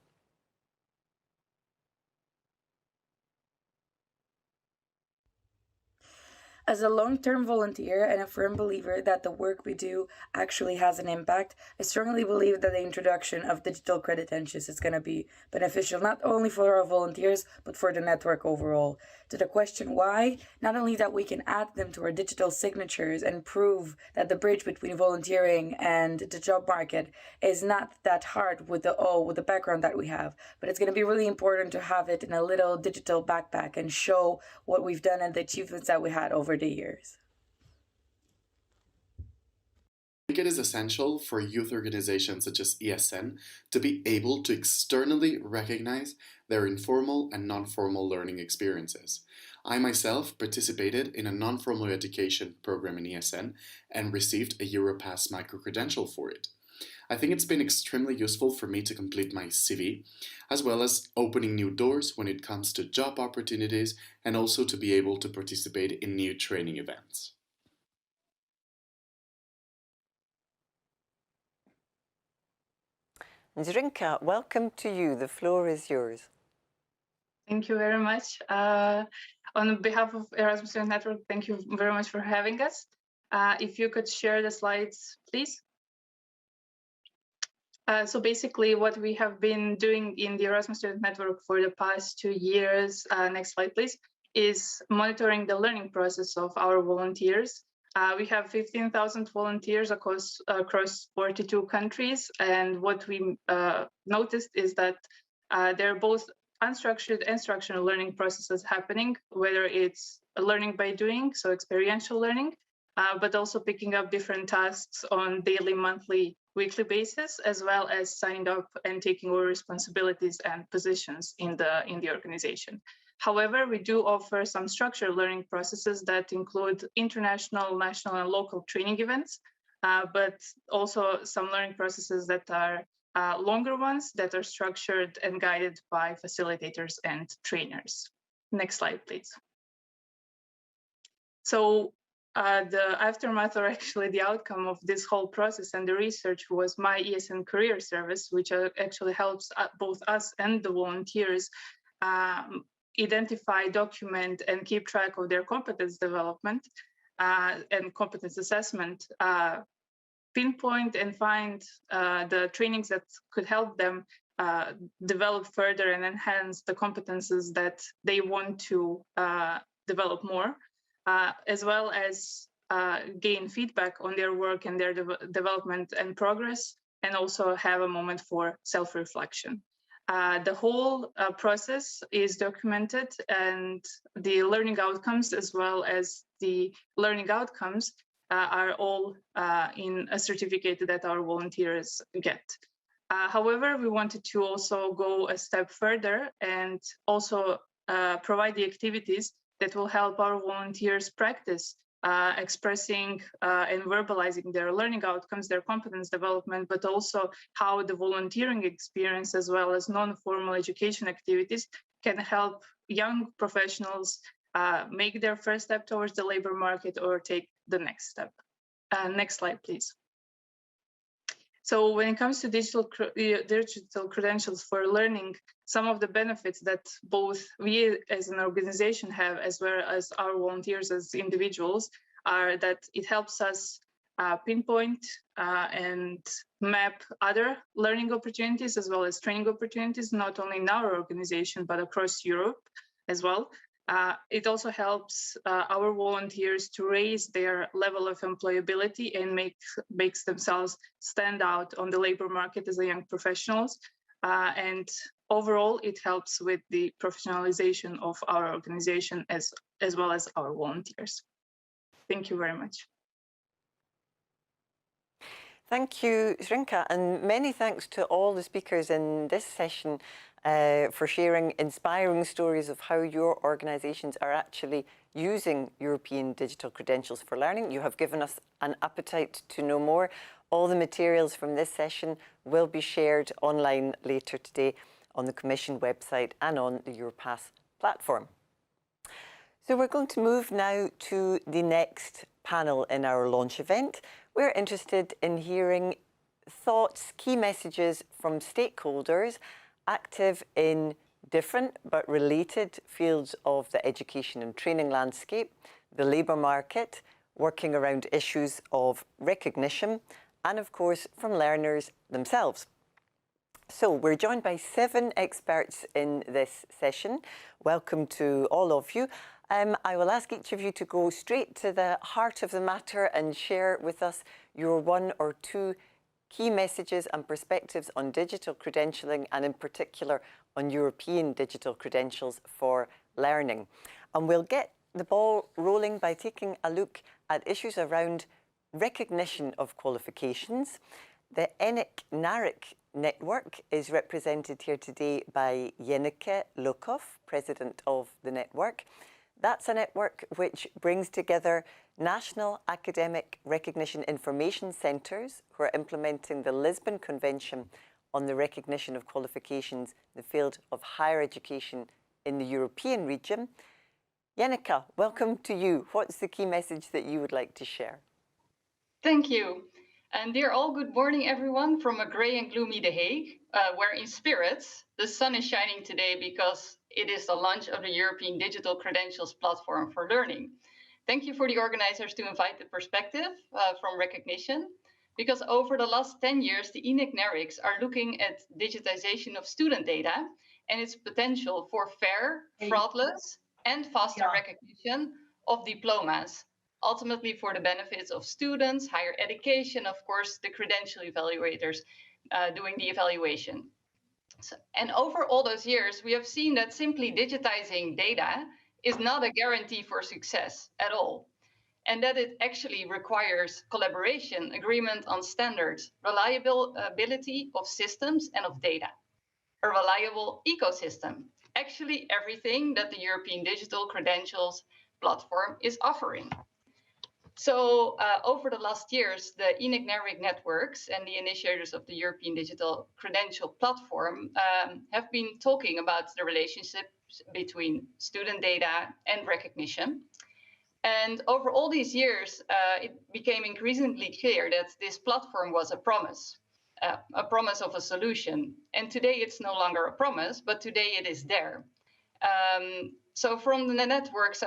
As a long-term volunteer and a firm believer that the work we do actually has an impact, I strongly believe that the introduction of digital credentials is going to be beneficial not only for our volunteers, but for the network overall. To the question why, not only that we can add them to our digital signatures and prove that the bridge between volunteering and the job market is not that hard with the background that we have, but it's going to be really important to have it in a little digital backpack and show what we've done and the achievements that we had over the years. I think it is essential for youth organizations such as ESN to be able to externally recognize their informal and non-formal learning experiences. I myself participated in a non-formal education program in ESN and received a Europass micro-credential for it. I think it's been extremely useful for me to complete my CV, as well as opening new doors when it comes to job opportunities, and also to be able to participate in new training events. Zrinka, welcome to you. The floor is yours. Thank you very much. On behalf of Erasmus Student Network, thank you very much for having us. If you could share the slides, please. So basically what we have been doing in the Erasmus Student Network for the past 2 years, next slide please, is monitoring the learning process of our volunteers. We have 15,000 volunteers across 42 countries, and what we noticed is that they're both unstructured and structured learning processes happening, whether it's learning by doing, so experiential learning, but also picking up different tasks on daily, monthly, weekly basis, as well as signing up and taking over responsibilities and positions in the organization. However, we do offer some structured learning processes that include international, national, and local training events, but also some learning processes that are longer ones that are structured and guided by facilitators and trainers. Next slide, please. So the aftermath, or actually the outcome of this whole process and the research, was my ESN career service, which actually helps both us and the volunteers identify, document, and keep track of their competence development and competence assessment, pinpoint and find the trainings that could help them develop further and enhance the competences that they want to develop more, as well as gain feedback on their work and their development and progress, and also have a moment for self-reflection. The whole process is documented, and the learning outcomes as well as the learning outcomes are all in a certificate that our volunteers get. However, we wanted to also go a step further and also provide the activities that will help our volunteers practice expressing and verbalizing their learning outcomes, their competence development, but also how the volunteering experience as well as non-formal education activities can help young professionals make their first step towards the labor market or take the next step. Next slide, please. So when it comes to digital credentials for learning, some of the benefits that both we as an organization have, as well as our volunteers as individuals, are that it helps us pinpoint and map other learning opportunities as well as training opportunities, not only in our organization, but across Europe as well. It also helps our volunteers to raise their level of employability and makes themselves stand out on the labor market as a young professionals. And overall, it helps with the professionalization of our organization as well as our volunteers. Thank you very much. Thank you, Zrinka, and many thanks to all the speakers in this session for sharing inspiring stories of how your organisations are actually using European digital credentials for learning. You have given us an appetite to know more. All the materials from this session will be shared online later today on the Commission website and on the Europass platform. So we're going to move now to the next panel in our launch event. We're interested in hearing thoughts, key messages from stakeholders active in different but related fields of the education and training landscape, the labour market, working around issues of recognition, and of course from learners themselves. So we're joined by 7 experts in this session. Welcome to all of you. I will ask each of you to go straight to the heart of the matter and share with us your 1 or 2 key messages and perspectives on digital credentialing, and in particular on European digital credentials for learning. And we'll get the ball rolling by taking a look at issues around recognition of qualifications. The ENIC-NARIC network is represented here today by Jenike Lukov, president of the network. That's a network which brings together national academic recognition information centres who are implementing the Lisbon Convention on the recognition of qualifications in the field of higher education in the European region. Jenike, welcome to you. What's the key message that you would like to share? Thank you. And dear all, good morning everyone from a grey and gloomy The Hague, where in spirits the sun is shining today because it is the launch of the European Digital Credentials Platform for Learning. Thank you for the organizers to invite the perspective from recognition, because over the last 10 years, the ENIC-NARICs are looking at digitization of student data and its potential for fair, fraudless, and faster recognition of diplomas, ultimately for the benefits of students, higher education, of course, the credential evaluators doing the evaluation. And over all those years, we have seen that simply digitizing data is not a guarantee for success at all, and that it actually requires collaboration, agreement on standards, reliability of systems and of data, a reliable ecosystem, actually everything that the European Digital Credentials platform is offering. So over the last years, the ENIC-NERIC networks and the initiators of the European Digital Credential Platform have been talking about the relationship between student data and recognition. And over all these years, it became increasingly clear that this platform was a promise of a solution. And today it's no longer a promise, but today it is there. So from the networks,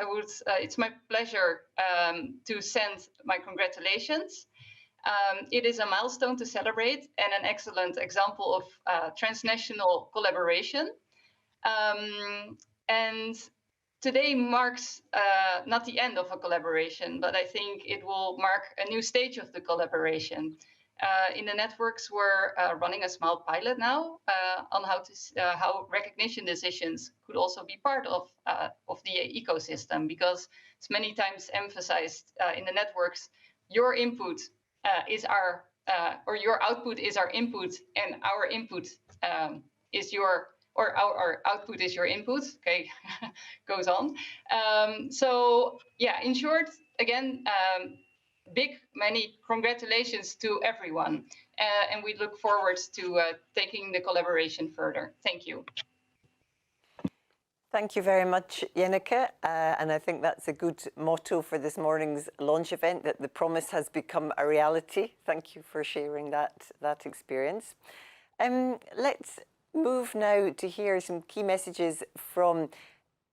it's my pleasure to send my congratulations. It is a milestone to celebrate and an excellent example of transnational collaboration. And today marks not the end of a collaboration, but I think it will mark a new stage of the collaboration. In the networks, we're running a small pilot now on how recognition decisions could also be part of the ecosystem, because it's many times emphasized in the networks, your input is our, or your output is our input, and our input is your, or our output is your input, okay, goes on. So yeah, in short, again, many congratulations to everyone. And we look forward to taking the collaboration further. Thank you. Thank you very much, Jenneke. And I think that's a good motto for this morning's launch event, that the promise has become a reality. Thank you for sharing that experience. Let's move now to hear some key messages from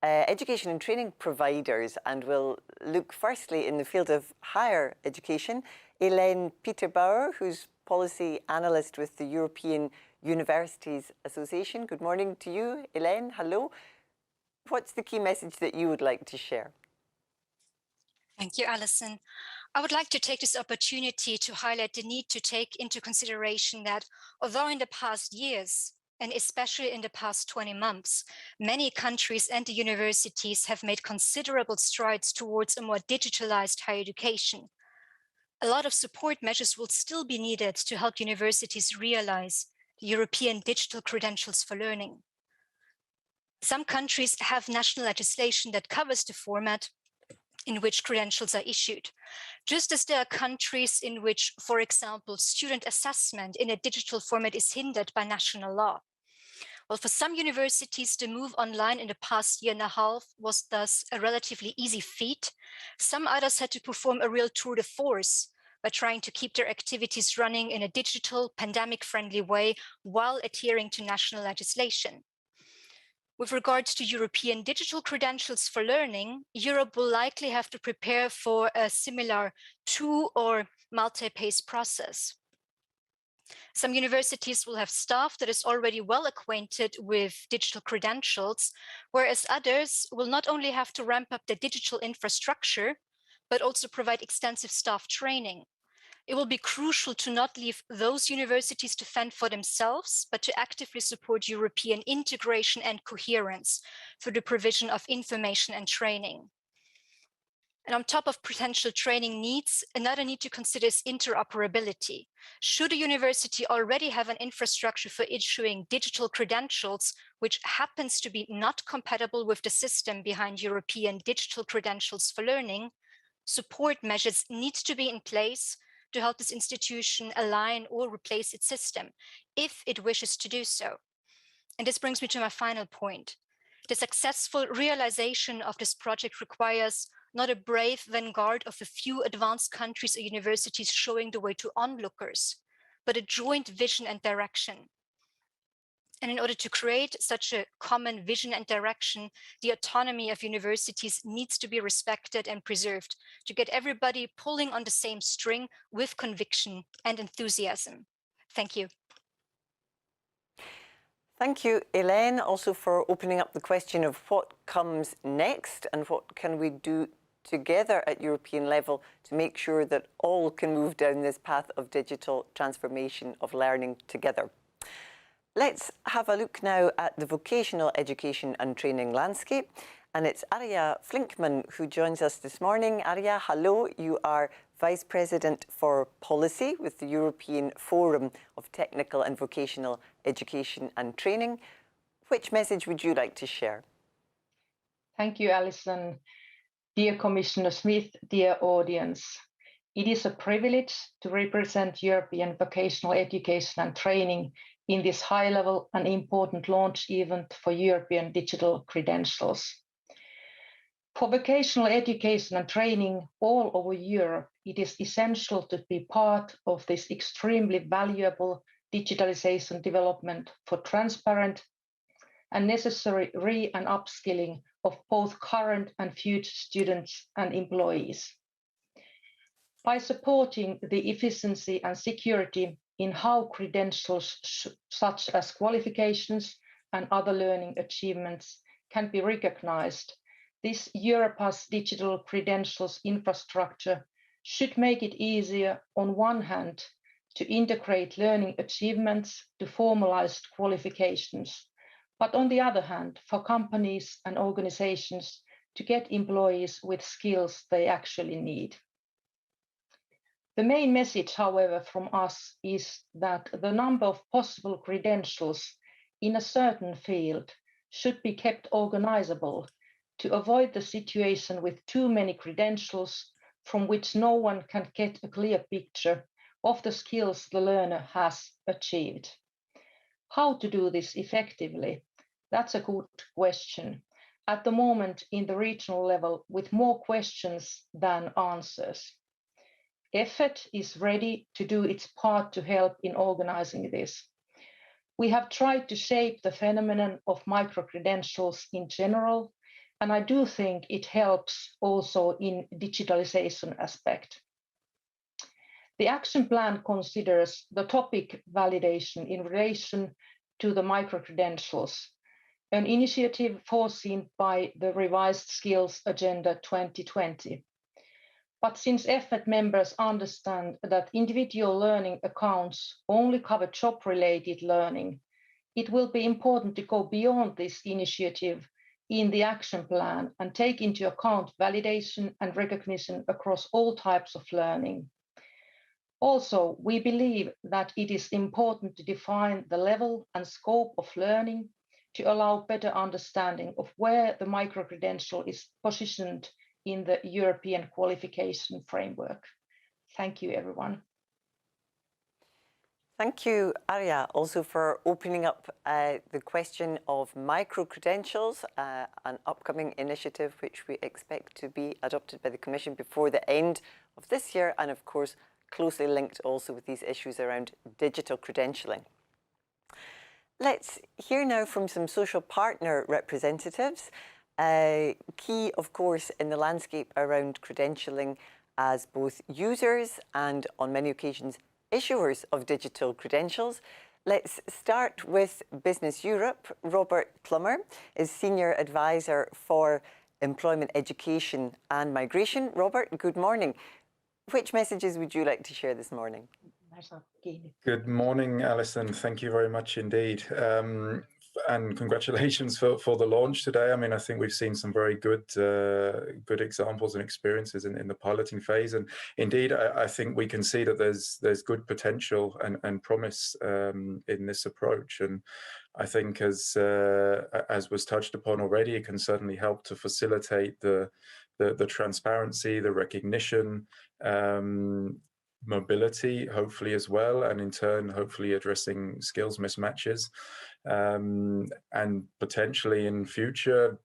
education and training providers, and we'll look firstly in the field of higher education. Elaine Peterbauer, who's policy analyst with the European Universities Association. Good morning to you, Elaine. Hello. What's the key message that you would like to share? Thank you, Alison. I would like to take this opportunity to highlight the need to take into consideration that although in the past years, and especially in the past 20 months, many countries and the universities have made considerable strides towards a more digitalized higher education, a lot of support measures will still be needed to help universities realize the European digital credentials for learning. Some countries have national legislation that covers the format in which credentials are issued, just as there are countries in which, for example, student assessment in a digital format is hindered by national law. Well, for some universities, the move online in the past year and a half was thus a relatively easy feat. Some others had to perform a real tour de force by trying to keep their activities running in a digital, pandemic-friendly way while adhering to national legislation. With regards to European digital credentials for learning, Europe will likely have to prepare for a similar two- or multi-phase process. Some universities will have staff that is already well acquainted with digital credentials, whereas others will not only have to ramp up the digital infrastructure, but also provide extensive staff training. It will be crucial to not leave those universities to fend for themselves, but to actively support European integration and coherence through the provision of information and training. And on top of potential training needs, another need to consider is interoperability. Should a university already have an infrastructure for issuing digital credentials, which happens to be not compatible with the system behind European digital credentials for learning, support measures need to be in place to help this institution align or replace its system, if it wishes to do so. And this brings me to my final point. The successful realization of this project requires not a brave vanguard of a few advanced countries or universities showing the way to onlookers, but a joint vision and direction. And in order to create such a common vision and direction, the autonomy of universities needs to be respected and preserved to get everybody pulling on the same string with conviction and enthusiasm. Thank you. Thank you, Elaine, also for opening up the question of what comes next and what can we do together at European level to make sure that all can move down this path of digital transformation of learning together. Let's have a look now at the vocational education and training landscape. And it's Arja Flinkman who joins us this morning. Arja, hello. You are Vice President for Policy with the European Forum of Technical and Vocational Education and Training. Which message would you like to share? Thank you, Alison. Dear Commissioner Smith, dear audience, it is a privilege to represent European vocational education and training in this high-level and important launch event for European digital credentials. For vocational education and training all over Europe, it is essential to be part of this extremely valuable digitalization development for transparent and necessary re- and upskilling of both current and future students and employees. By supporting the efficiency and security in how credentials such as qualifications and other learning achievements can be recognized, this Europass digital credentials infrastructure should make it easier, on one hand, to integrate learning achievements to formalized qualifications, but on the other hand, for companies and organizations to get employees with skills they actually need. The main message, however, from us is that the number of possible credentials in a certain field should be kept organizable to avoid the situation with too many credentials from which no one can get a clear picture of the skills the learner has achieved. How to do this effectively? That's a good question. At the moment, in the regional level, with more questions than answers. EFET is ready to do its part to help in organizing this. We have tried to shape the phenomenon of micro-credentials in general, and I do think it helps also in digitalization aspect. The action plan considers the topic validation in relation to the micro-credentials, an initiative foreseen by the revised Skills Agenda 2020. But since EFET members understand that individual learning accounts only cover job-related learning, it will be important to go beyond this initiative in the action plan and take into account validation and recognition across all types of learning. Also, we believe that it is important to define the level and scope of learning to allow better understanding of where the micro-credential is positioned in the European qualification framework. Thank you, everyone. Thank you, Arja, also for opening up the question of micro-credentials, an upcoming initiative which we expect to be adopted by the Commission before the end of this year, and of course closely linked also with these issues around digital credentialing. Let's hear now from some social partner representatives. Key, of course, in the landscape around credentialing as both users and, on many occasions, issuers of digital credentials. Let's start with Business Europe. Robert Plummer is Senior Advisor for Employment, Education and Migration. Robert, good morning. Which messages would you like to share this morning? Good morning, Alison. Thank you very much indeed. And congratulations for the launch today. I mean, I think we've seen some very good examples and experiences in the piloting phase. And indeed, I think we can see that there's good potential and promise in this approach. And I think as was touched upon already, it can certainly help to facilitate the transparency, the recognition, mobility, hopefully as well, and in turn, hopefully addressing skills mismatches. And potentially in future,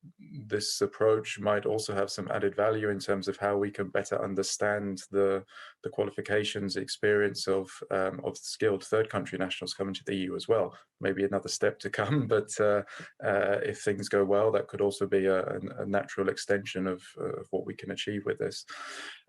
this approach might also have some added value in terms of how we can better understand the qualifications, experience of skilled third country nationals coming to the EU as well. Maybe another step to come, but if things go well, that could also be a natural extension of what we can achieve with this.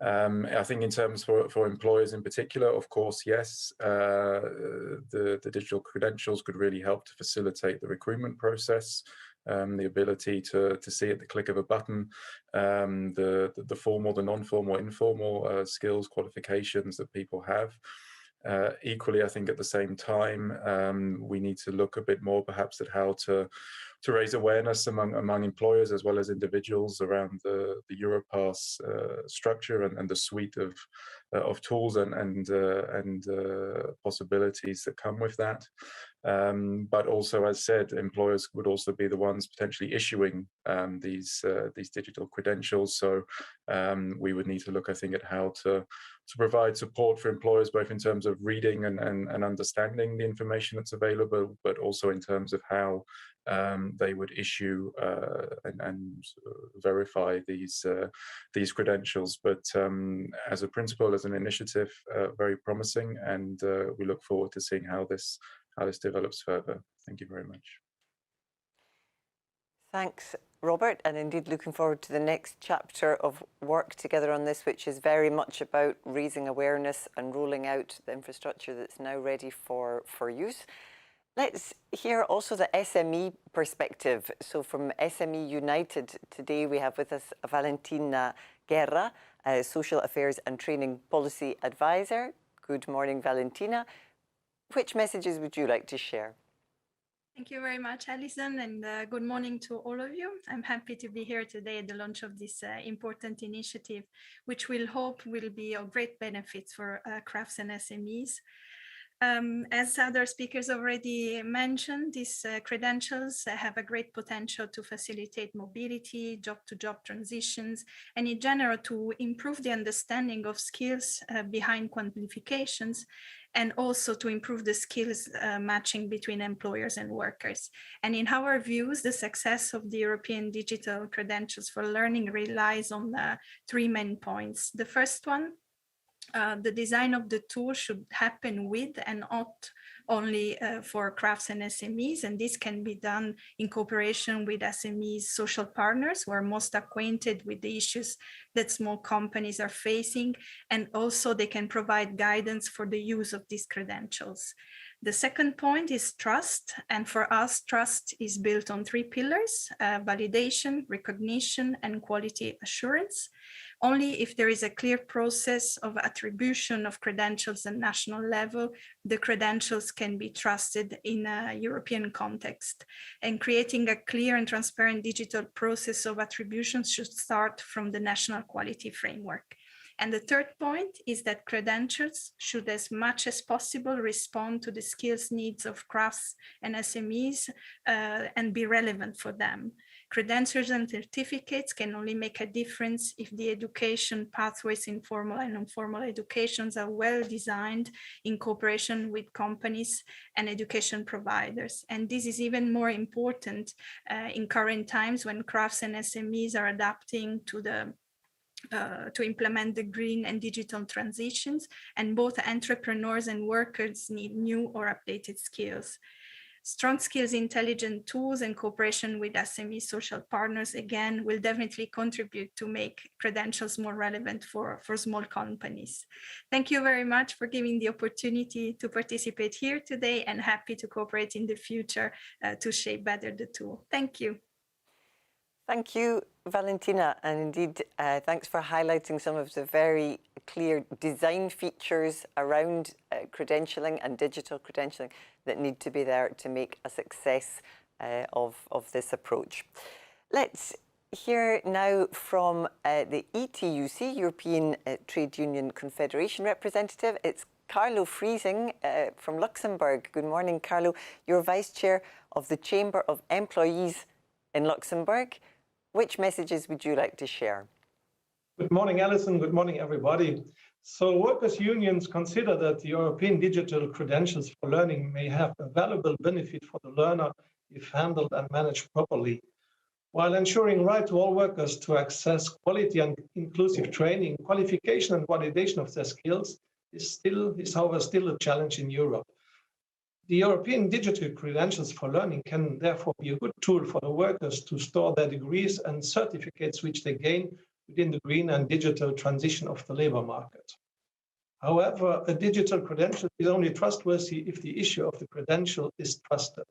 I think in terms for employers in particular, of course, yes, the digital credentials could really help to facilitate the recruitment process, the ability to see at the click of a button the formal, the non-formal, informal skills, qualifications that people have. Equally, I think at the same time, we need to look a bit more perhaps at how to raise awareness among employers as well as individuals around the Europass structure and the suite of tools and possibilities that come with that. But also, as said, employers would also be the ones potentially issuing these digital credentials. So we would need to look, I think, at how to provide support for employers, both in terms of reading and understanding the information that's available, but also in terms of how they would issue and verify these credentials. But as a principle, as an initiative, very promising, and we look forward to seeing how this develops further. Thank you very much. Thanks, Robert, and indeed looking forward to the next chapter of work together on this, which is very much about raising awareness and rolling out the infrastructure that's now ready for use. Let's hear also the SME perspective. So from SME United today, we have with us Valentina Guerra, Social Affairs and Training Policy Advisor. Good morning, Valentina. Which messages would you like to share? Thank you very much, Alison, and good morning to all of you. I'm happy to be here today at the launch of this important initiative, which we'll hope will be of great benefits for crafts and SMEs. As other speakers already mentioned, these credentials have a great potential to facilitate mobility, job-to-job transitions, and in general to improve the understanding of skills behind qualifications, and also to improve the skills matching between employers and workers. And in our views, the success of the European digital credentials for learning relies on three main points. The first one, the design of the tool should happen with and not only for crafts and SMEs, and this can be done in cooperation with SMEs social partners who are most acquainted with the issues that small companies are facing, and also they can provide guidance for the use of these credentials. The second point is trust, and for us, trust is built on three pillars: validation, recognition, and quality assurance. Only if there is a clear process of attribution of credentials at national level, the credentials can be trusted in a European context. And creating a clear and transparent digital process of attribution should start from the national quality framework. And the third point is that credentials should, as much as possible, respond to the skills needs of crafts and SMEs and be relevant for them. Credentials and certificates can only make a difference if the education pathways in formal and informal educations are well designed in cooperation with companies and education providers. And this is even more important in current times when crafts and SMEs are adapting to implement the green and digital transitions, and both entrepreneurs and workers need new or updated skills. Strong skills, intelligent tools, and cooperation with SME social partners, again, will definitely contribute to make credentials more relevant for small companies. Thank you very much for giving the opportunity to participate here today, and happy to cooperate in the future to shape better the tool. Thank you. Thank you, Valentina, and indeed, thanks for highlighting some of the very clear design features around credentialing and digital credentialing that need to be there to make a success of this approach. Let's hear now from the ETUC, European Trade Union Confederation representative. It's Carlo Friesing from Luxembourg. Good morning, Carlo. You're Vice Chair of the Chamber of Employees in Luxembourg. Which messages would you like to share? Good morning, Alison. Good morning, everybody. So workers' unions consider that the European digital credentials for learning may have a valuable benefit for the learner if handled and managed properly, while ensuring right to all workers to access quality and inclusive training, qualification and validation of their skills is however still a challenge in Europe. The European digital credentials for learning can therefore be a good tool for the workers to store their degrees and certificates which they gain within the green and digital transition of the labor market. However, a digital credential is only trustworthy if the issue of the credential is trusted.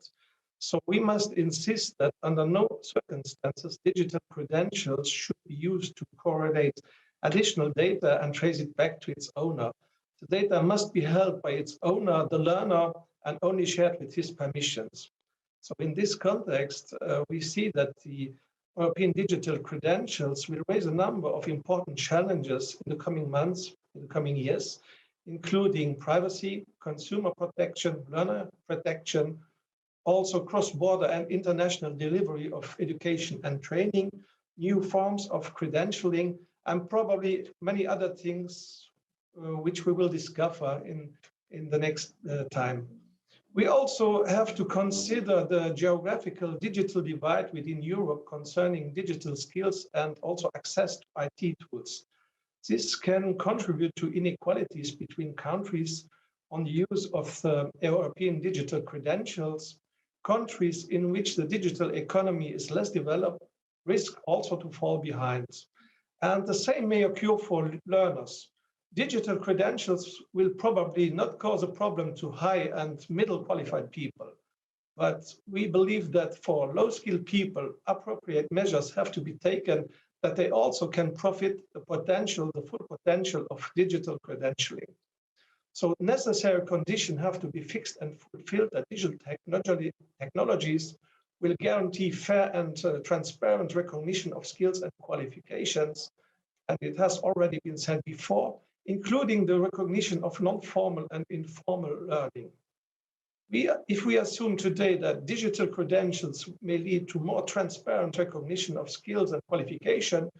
So we must insist that under no circumstances, digital credentials should be used to correlate additional data and trace it back to its owner. The data must be held by its owner, the learner, and only shared with his permissions. So in this context, we see that the European digital credentials will raise a number of important challenges in the coming months, in the coming years, including privacy, consumer protection, learner protection, also cross-border and international delivery of education and training, new forms of credentialing, and probably many other things which we will discover in the next time. We also have to consider the geographical digital divide within Europe concerning digital skills and also access to IT tools. This can contribute to inequalities between countries on the use of the European digital credentials. Countries in which the digital economy is less developed risk also to fall behind. And the same may occur for learners. Digital credentials will probably not cause a problem to high and middle qualified people. But we believe that for low-skilled people, appropriate measures have to be taken that they also can profit the full potential of digital credentialing. So necessary conditions have to be fixed and fulfilled that digital technologies will guarantee fair and transparent recognition of skills and qualifications. And it has already been said before, including the recognition of non-formal and informal learning. If we assume today that digital credentials may lead to more transparent recognition of skills and qualification,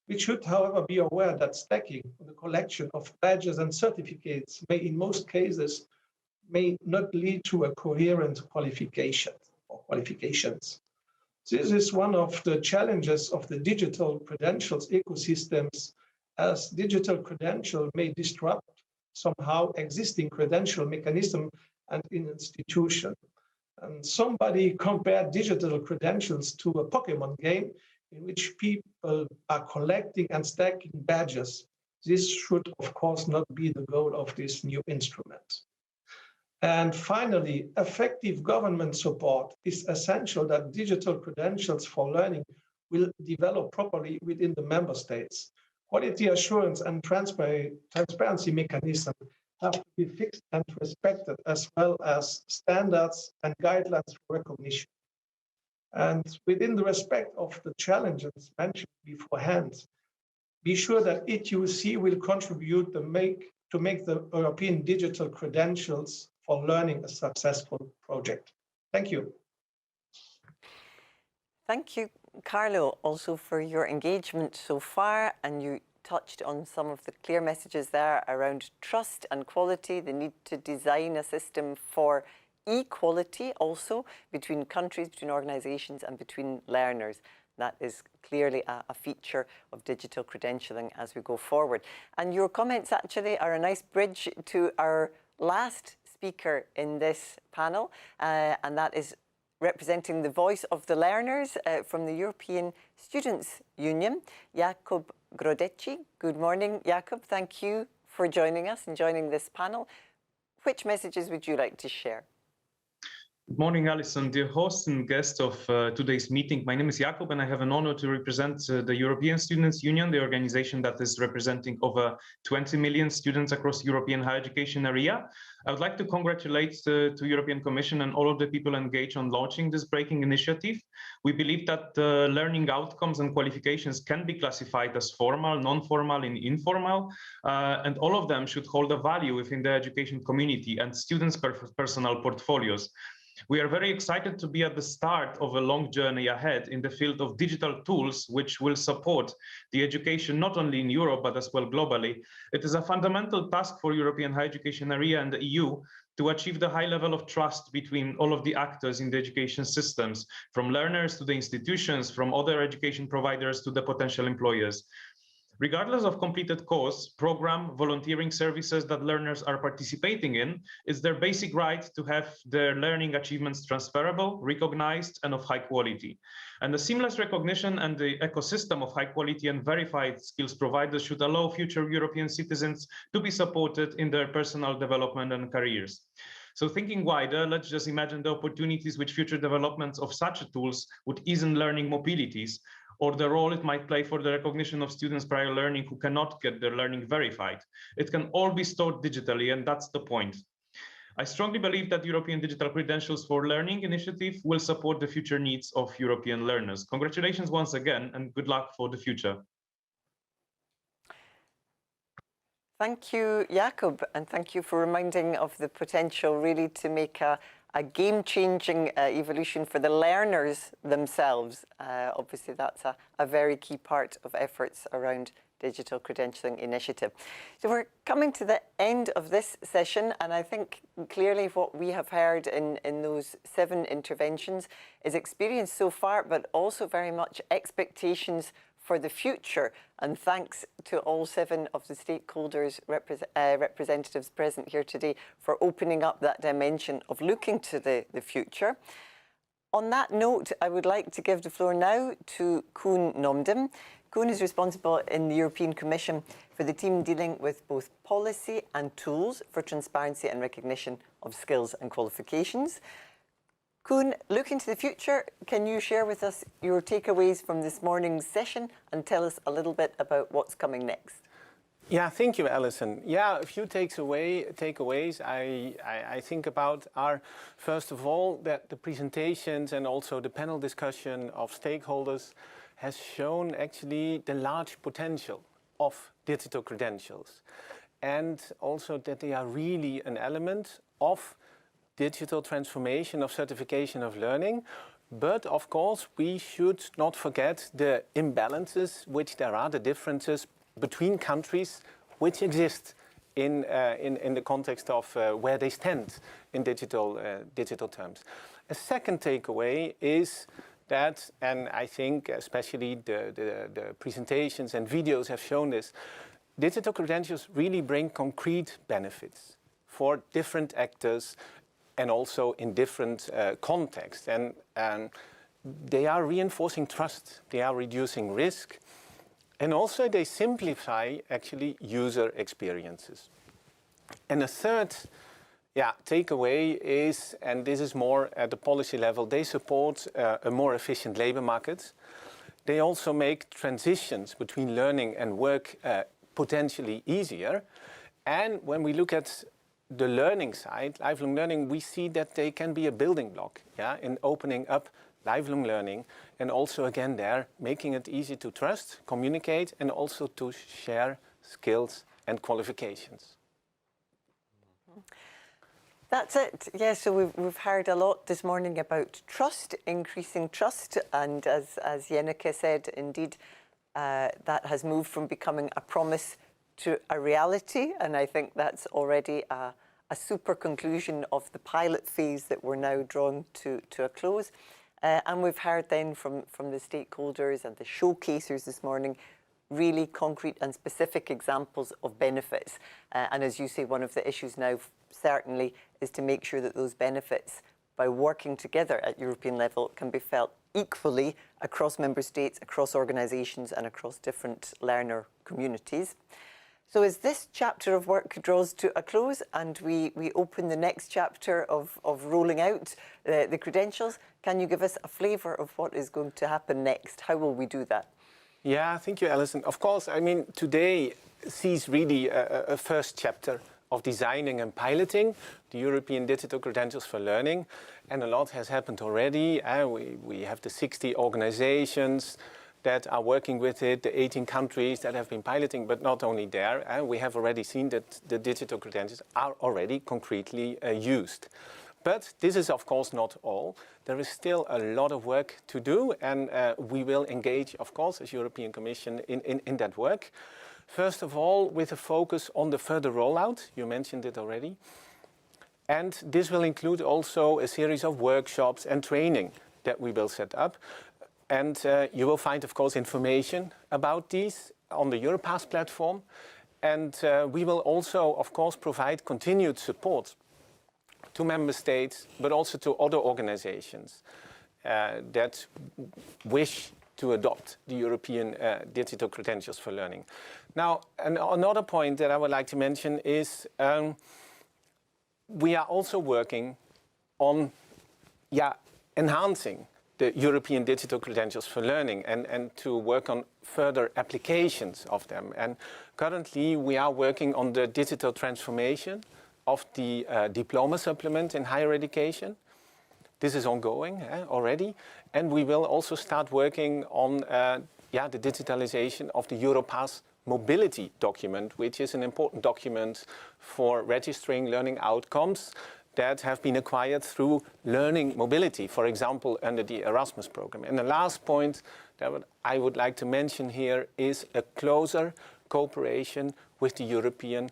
we should, however, be aware that stacking the collection of badges and certificates may, in most cases, may not lead to a coherent qualification or qualifications. This is one of the challenges of the digital credentials ecosystems, as digital credential may disrupt somehow existing credential mechanism and institution. And somebody compared digital credentials to a Pokemon game in which people are collecting and stacking badges. This should, of course, not be the goal of this new instrument. And finally, effective government support is essential that digital credentials for learning will develop properly within the member states. Quality assurance and transparency mechanisms have to be fixed and respected, as well as standards and guidelines for recognition. And within the respect of the challenges mentioned beforehand, be sure that ETUC will contribute to make the European digital credentials for learning a successful project. Thank you. Thank you, Carlo, also for your engagement so far, and you touched on some of the clear messages there around trust and quality, the need to design a system for equality also between countries, between organisations and between learners. That is clearly a feature of digital credentialing as we go forward. And your comments actually are a nice bridge to our last speaker in this panel, and that is representing the voice of the learners from the European Students' Union, Jakub Grodecki. Good morning, Jakub. Thank you for joining us and joining this panel. Which messages would you like to share? Good morning, Alison, dear host and guest of today's meeting. My name is Jakub, and I have an honor to represent the European Students' Union, the organization that is representing over 20 million students across European higher education area. I would like to congratulate the European Commission and all of the people engaged on launching this breaking initiative. We believe that learning outcomes and qualifications can be classified as formal, non-formal, and informal, and all of them should hold a value within the education community and students' personal portfolios. We are very excited to be at the start of a long journey ahead in the field of digital tools, which will support the education not only in Europe, but as well globally. It is a fundamental task for European higher education area and the EU to achieve the high level of trust between all of the actors in the education systems, from learners to the institutions, from other education providers to the potential employers. Regardless of completed course, program, volunteering services that learners are participating in, it's their basic right to have their learning achievements transferable, recognized, and of high quality. And the seamless recognition and the ecosystem of high quality and verified skills providers should allow future European citizens to be supported in their personal development and careers. So thinking wider, let's just imagine the opportunities which future developments of such tools would ease in learning mobilities. or the role it might play for the recognition of students' prior learning who cannot get their learning verified. It can all be stored digitally, and that's the point. I strongly believe that European Digital Credentials for Learning initiative will support the future needs of European learners. Congratulations once again, and good luck for the future. Thank you, Jakob, and thank you for reminding of the potential really to make a game-changing evolution for the learners themselves. Obviously, that's a very key part of efforts around Digital Credentialing Initiative. So we're coming to the end of this session, and I think clearly what we have heard in those 7 interventions is experience so far, but also very much expectations for the future. And thanks to all 7 of the stakeholders, representatives present here today for opening up that dimension of looking to the future. On that note, I would like to give the floor now to Koen Nomdem. Koen is responsible in the European Commission for the team dealing with both policy and tools for transparency and recognition of skills and qualifications. Koen, looking to the future, can you share with us your takeaways from this morning's session and tell us a little bit about what's coming next? Yeah, thank you, Alison. Yeah, a few takeaways I think about are, first of all, that the presentations and also the panel discussion of stakeholders has shown actually the large potential of digital credentials, and also that they are really an element of digital transformation of certification of learning. But of course, we should not forget the imbalances, which there are, the differences between countries which exist in the context of where they stand in digital terms. A second takeaway is that, and I think especially the presentations and videos have shown this, digital credentials really bring concrete benefits for different actors and also in different contexts. And they are reinforcing trust, they are reducing risk, and also they simplify actually user experiences. And the third takeaway is, and this is more at the policy level, they support a more efficient labor market. They also make transitions between learning and work potentially easier. And when we look at the learning side, lifelong learning, we see that they can be a building block in opening up lifelong learning, and also again there, making it easy to trust, communicate, and also to share skills and qualifications. That's it. Yeah, so we've heard a lot this morning about trust, increasing trust, and as Jenneke said, indeed, that has moved from becoming a promise to a reality, and I think that's already a super conclusion of the pilot phase that we're now drawing to a close. And we've heard then from the stakeholders and the showcasers this morning really concrete and specific examples of benefits. And as you say, one of the issues now certainly is to make sure that those benefits, by working together at European level, can be felt equally across member states, across organisations and across different learner communities. So as this chapter of work draws to a close and we open the next chapter of rolling out the credentials, can you give us a flavour of what is going to happen next? How will we do that? Yeah, thank you, Alison. Of course, I mean, today sees really a first chapter of designing and piloting the European Digital Credentials for Learning. And a lot has happened already. We have the 60 organisations that are working with it, the 18 countries that have been piloting, but not only there. We have already seen that the digital credentials are already concretely used. But this is, of course, not all. There is still a lot of work to do, and we will engage, of course, as European Commission in that work. First of all, with a focus on the further rollout. You mentioned it already. And this will include also a series of workshops and training that we will set up. And you will find, of course, information about these on the Europass platform. And we will also, of course, provide continued support to member states, but also to other organizations that wish to adopt the European Digital Credentials for Learning. Now, another point that I would like to mention is we are also working on enhancing the European digital credentials for learning and to work on further applications of them. And currently we are working on the digital transformation of the diploma supplement in higher education. This is ongoing already. And we will also start working on the digitalization of the Europass mobility document, which is an important document for registering learning outcomes that have been acquired through learning mobility, for example, under the Erasmus program. And the last point that I would like to mention here is a closer cooperation with the European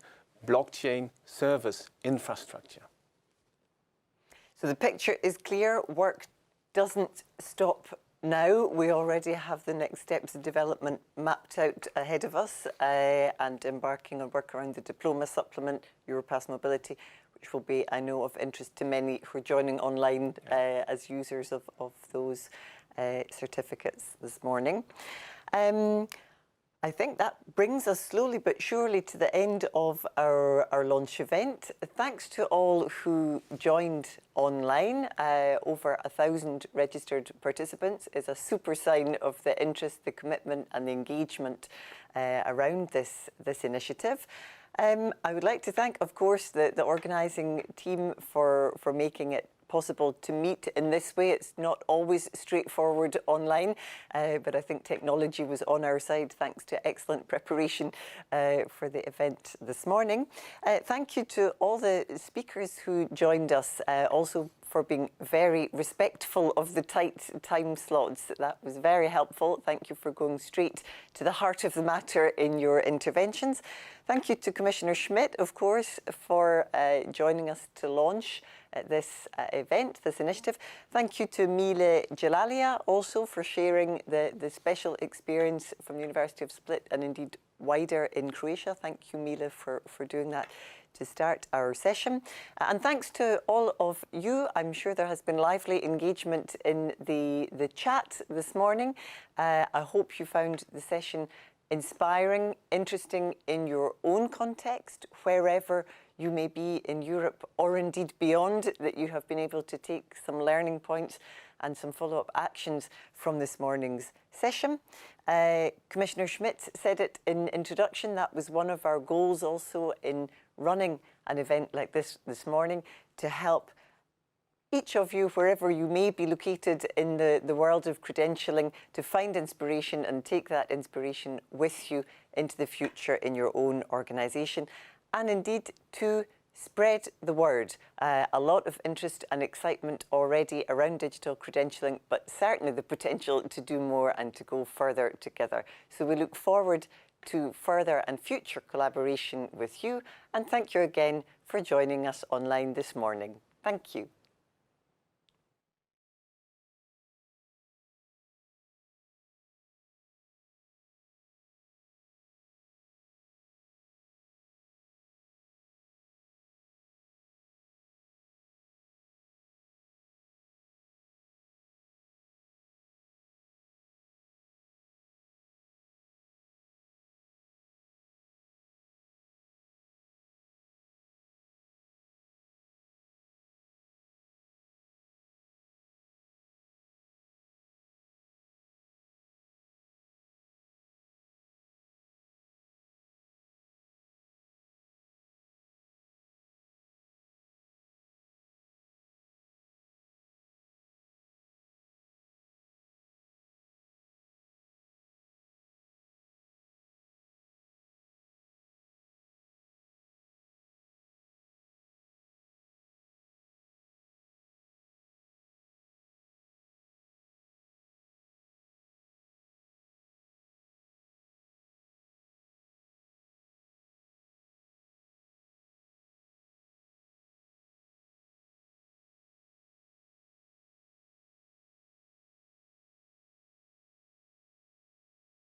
blockchain service infrastructure. So the picture is clear. Work doesn't stop now. We already have the next steps of development mapped out ahead of us and embarking on work around the diploma supplement, Europass mobility, which will be, I know, of interest to many who are joining online as users of those certificates this morning. I think that brings us slowly but surely to the end of our launch event. Thanks to all who joined online. Over 1,000 registered participants is a super sign of the interest, the commitment and the engagement around this initiative. I would like to thank, of course, the organising team for making it possible to meet in this way. It's not always straightforward online, but I think technology was on our side thanks to excellent preparation for the event this morning. Thank you to all the speakers who joined us, also for being very respectful of the tight time slots. That was very helpful. Thank you for going straight to the heart of the matter in your interventions. Thank you to Commissioner Schmidt, of course, for joining us to launch this event, this initiative. Thank you to Mile Jalalia also for sharing the special experience from the University of Split and indeed wider in Croatia. Thank you, Mile, for doing that to start our session. And thanks to all of you. I'm sure there has been lively engagement in the chat this morning. I hope you found the session inspiring, interesting in your own context, wherever you may be in Europe or indeed beyond, that you have been able to take some learning points and some follow-up actions from this morning's session. Commissioner Schmidt said it in introduction, that was one of our goals also in running an event like this morning, to help each of you, wherever you may be located in the world of credentialing, to find inspiration and take that inspiration with you into the future in your own organisation, and indeed to spread the word. A lot of interest and excitement already around digital credentialing, but certainly the potential to do more and to go further together. So we look forward to further and future collaboration with you, and thank you again for joining us online this morning. Thank you.